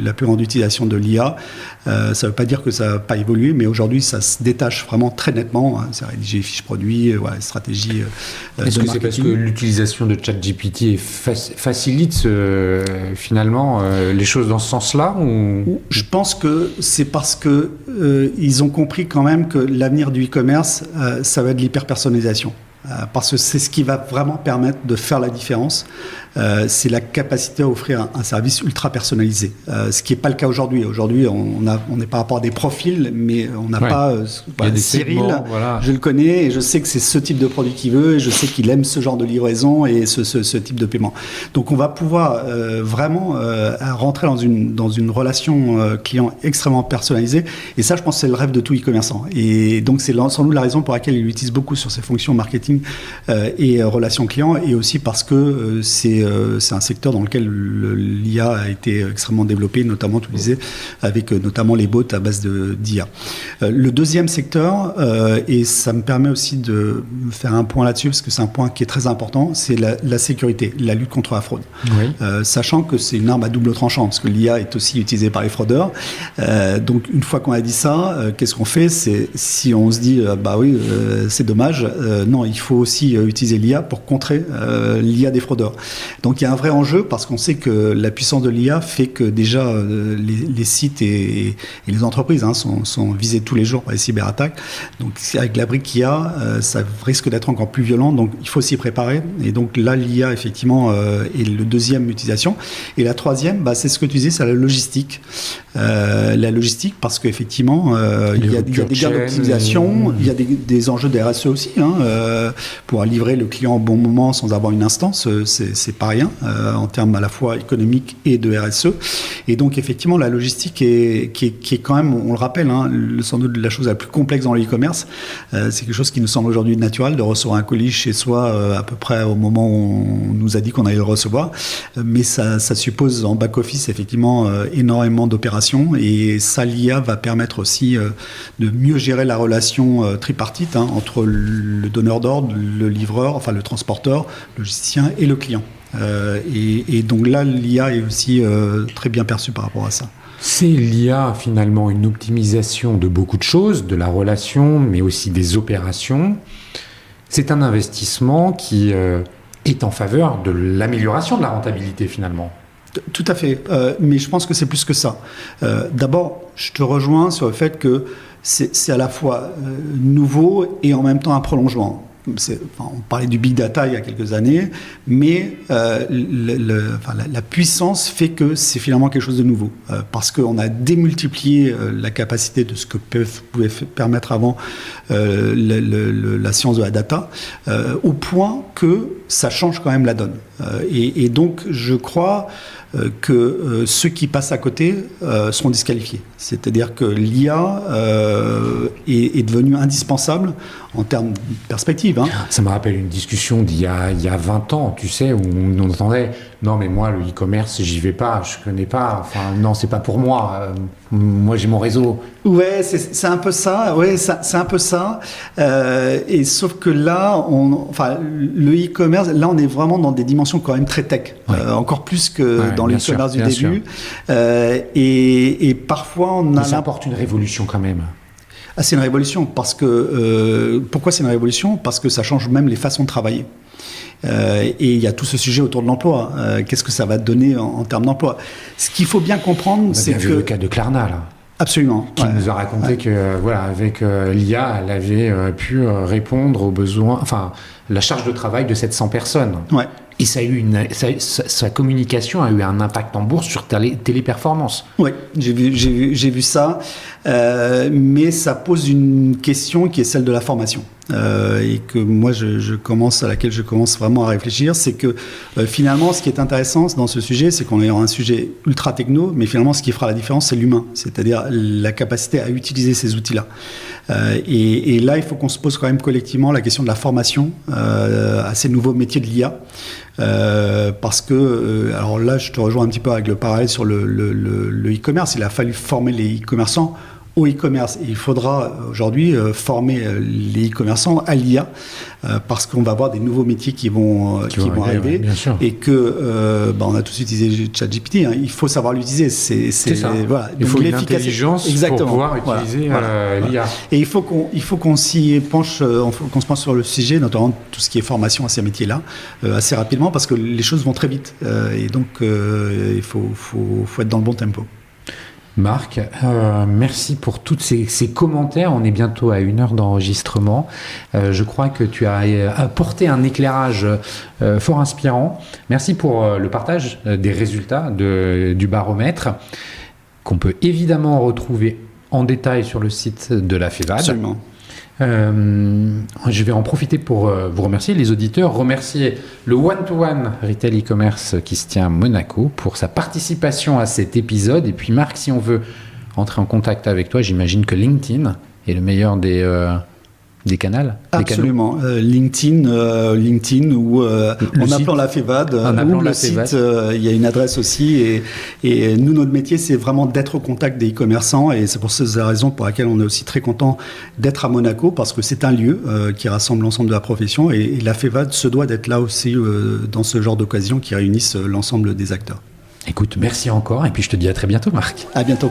la plus grande utilisation de l'IA. Ça ne veut pas dire que ça va pas évoluer, mais aujourd'hui, ça se détache vraiment très nettement. C'est rédiger fiches produits, stratégie Est-ce que c'est parce que l'utilisation de ChatGPT facilite finalement les choses dans ce sens-là ou... Je pense que c'est parce que ils ont compris quand même que l'avenir du e-commerce, ça va être l'hyper-personnalisation. parce que c'est ce qui va vraiment permettre de faire la différence. C'est la capacité à offrir un service ultra personnalisé, ce qui n'est pas le cas aujourd'hui. Aujourd'hui, on est par rapport à des profils, mais on n'a pas... Cyril, voilà. Je le connais et je sais que c'est ce type de produit qu'il veut et je sais qu'il aime ce genre de livraison et ce type de paiement. Donc on va pouvoir vraiment rentrer dans une relation client extrêmement personnalisée, et ça je pense que c'est le rêve de tout e-commerçant. Et donc c'est sans doute la raison pour laquelle il l'utilise beaucoup sur ses fonctions marketing et relations clients, et aussi parce que c'est un secteur dans lequel l'IA a été extrêmement développé, notamment tu disais, avec notamment les bots à base d'IA. Le deuxième secteur, et ça me permet aussi de faire un point là-dessus, parce que c'est un point qui est très important, c'est la sécurité, la lutte contre la fraude. Oui. Sachant que c'est une arme à double tranchant, parce que l'IA est aussi utilisée par les fraudeurs. Donc une fois qu'on a dit ça, qu'est-ce qu'on fait? C'est si on se dit, c'est dommage, non, il faut aussi utiliser l'IA pour contrer l'IA des fraudeurs. Donc il y a un vrai enjeu, parce qu'on sait que la puissance de l'IA fait que déjà les sites et les entreprises sont visés tous les jours par les cyberattaques. Donc avec la brique qu'il y a, ça risque d'être encore plus violent, donc il faut s'y préparer. Et donc là, l'IA effectivement est le deuxième utilisation. Et la troisième, c'est ce que tu disais, c'est la logistique. La logistique, parce qu'effectivement, il y a des gains d'optimisation, il y a des enjeux de RSE aussi, pour livrer le client au bon moment sans avoir une instance, c'est pas rien en termes à la fois économiques et de RSE. Et donc effectivement, la logistique qui est quand même, on le rappelle, sans doute la chose la plus complexe dans l'e-commerce. C'est quelque chose qui nous semble aujourd'hui naturel de recevoir un colis chez soi à peu près au moment où on nous a dit qu'on allait le recevoir. Mais ça suppose en back-office effectivement énormément d'opérations, et ça, l'IA va permettre aussi de mieux gérer la relation tripartite entre le donneur d'ordre, le livreur, enfin le transporteur, le logisticien et le client. Et donc là, l'IA est aussi très bien perçue par rapport à ça. C'est l'IA finalement une optimisation de beaucoup de choses, de la relation, mais aussi des opérations. C'est un investissement qui est en faveur de l'amélioration de la rentabilité finalement. Tout à fait, mais je pense que c'est plus que ça. D'abord, je te rejoins sur le fait que c'est à la fois nouveau et en même temps un prolongement. On parlait du big data il y a quelques années, mais la puissance fait que c'est finalement quelque chose de nouveau, parce qu'on a démultiplié la capacité de ce que pouvait permettre avant la science de la data, au point que ça change quand même la donne. Et donc, je crois que ceux qui passent à côté seront disqualifiés. C'est-à-dire que l'IA est devenue indispensable en termes de perspective. Ça me rappelle une discussion d'il y a 20 ans, tu sais, où on entendait « Non, mais moi, le e-commerce, j'y vais pas, je connais pas. Enfin, non, c'est pas pour moi. Moi, j'ai mon réseau. » Ouais, c'est un peu ça. Ouais, c'est un peu ça. Et sauf que là, le e-commerce, là, on est vraiment dans des dimensions quand même très tech, encore plus que dans le e-commerce du début. Et parfois, ça apporte une révolution quand même. C'est une révolution parce que pourquoi c'est une révolution? Parce que ça change même les façons de travailler. Et il y a tout ce sujet autour de l'emploi. Qu'est-ce que ça va donner en termes d'emploi? Ce qu'il faut bien comprendre, c'est que... On a vu le cas de Klarna, là. Absolument. Qui nous a raconté que, avec l'IA, elle avait pu répondre aux besoins, la charge de travail de 700 personnes. Ouais. Et ça a eu sa communication a eu un impact en bourse sur Téléperformance. Oui, j'ai vu ça, mais ça pose une question qui est celle de la formation. Et que moi, à laquelle je commence vraiment à réfléchir, c'est que finalement, ce qui est intéressant dans ce sujet, c'est qu'on est dans un sujet ultra techno, mais finalement, ce qui fera la différence, c'est l'humain, c'est-à-dire la capacité à utiliser ces outils-là. Et là, il faut qu'on se pose quand même collectivement la question de la formation à ces nouveaux métiers de l'IA. Parce que, alors là, je te rejoins un petit peu avec le parallèle sur le e-commerce. Il a fallu former les e-commerçants au e-commerce. Et il faudra aujourd'hui former les e-commerçants à l'IA parce qu'on va avoir des nouveaux métiers qui vont arriver. Et que, on a tous utilisé ChatGPT. Il faut savoir l'utiliser. C'est ça. Voilà. Il faut une intelligence pour pouvoir utiliser l'IA. Et il faut qu'on s'y penche, qu'on se penche sur le sujet, notamment tout ce qui est formation à ces métiers-là, assez rapidement parce que les choses vont très vite. Et donc, il faut être dans le bon tempo. Marc, merci pour tous ces commentaires. On est bientôt à 1 heure d'enregistrement. Je crois que tu as apporté un éclairage fort inspirant. Merci pour le partage des résultats du baromètre qu'on peut évidemment retrouver en détail sur le site de la FEVAD. Absolument. Je vais en profiter pour vous remercier, les auditeurs, remercier le One-to-One Retail e-commerce qui se tient à Monaco pour sa participation à cet épisode. Et puis Marc, si on veut entrer en contact avec toi, j'imagine que LinkedIn est le meilleur des canaux. Absolument. LinkedIn ou en appelant la FEVAD ou le site, il y a une adresse aussi. Et nous, notre métier, c'est vraiment d'être au contact des e-commerçants. Et c'est pour cette raison pour laquelle on est aussi très content d'être à Monaco, parce que c'est un lieu qui rassemble l'ensemble de la profession. Et la FEVAD se doit d'être là aussi dans ce genre d'occasion qui réunissent l'ensemble des acteurs. Écoute, merci encore. Et puis je te dis à très bientôt, Marc. À bientôt.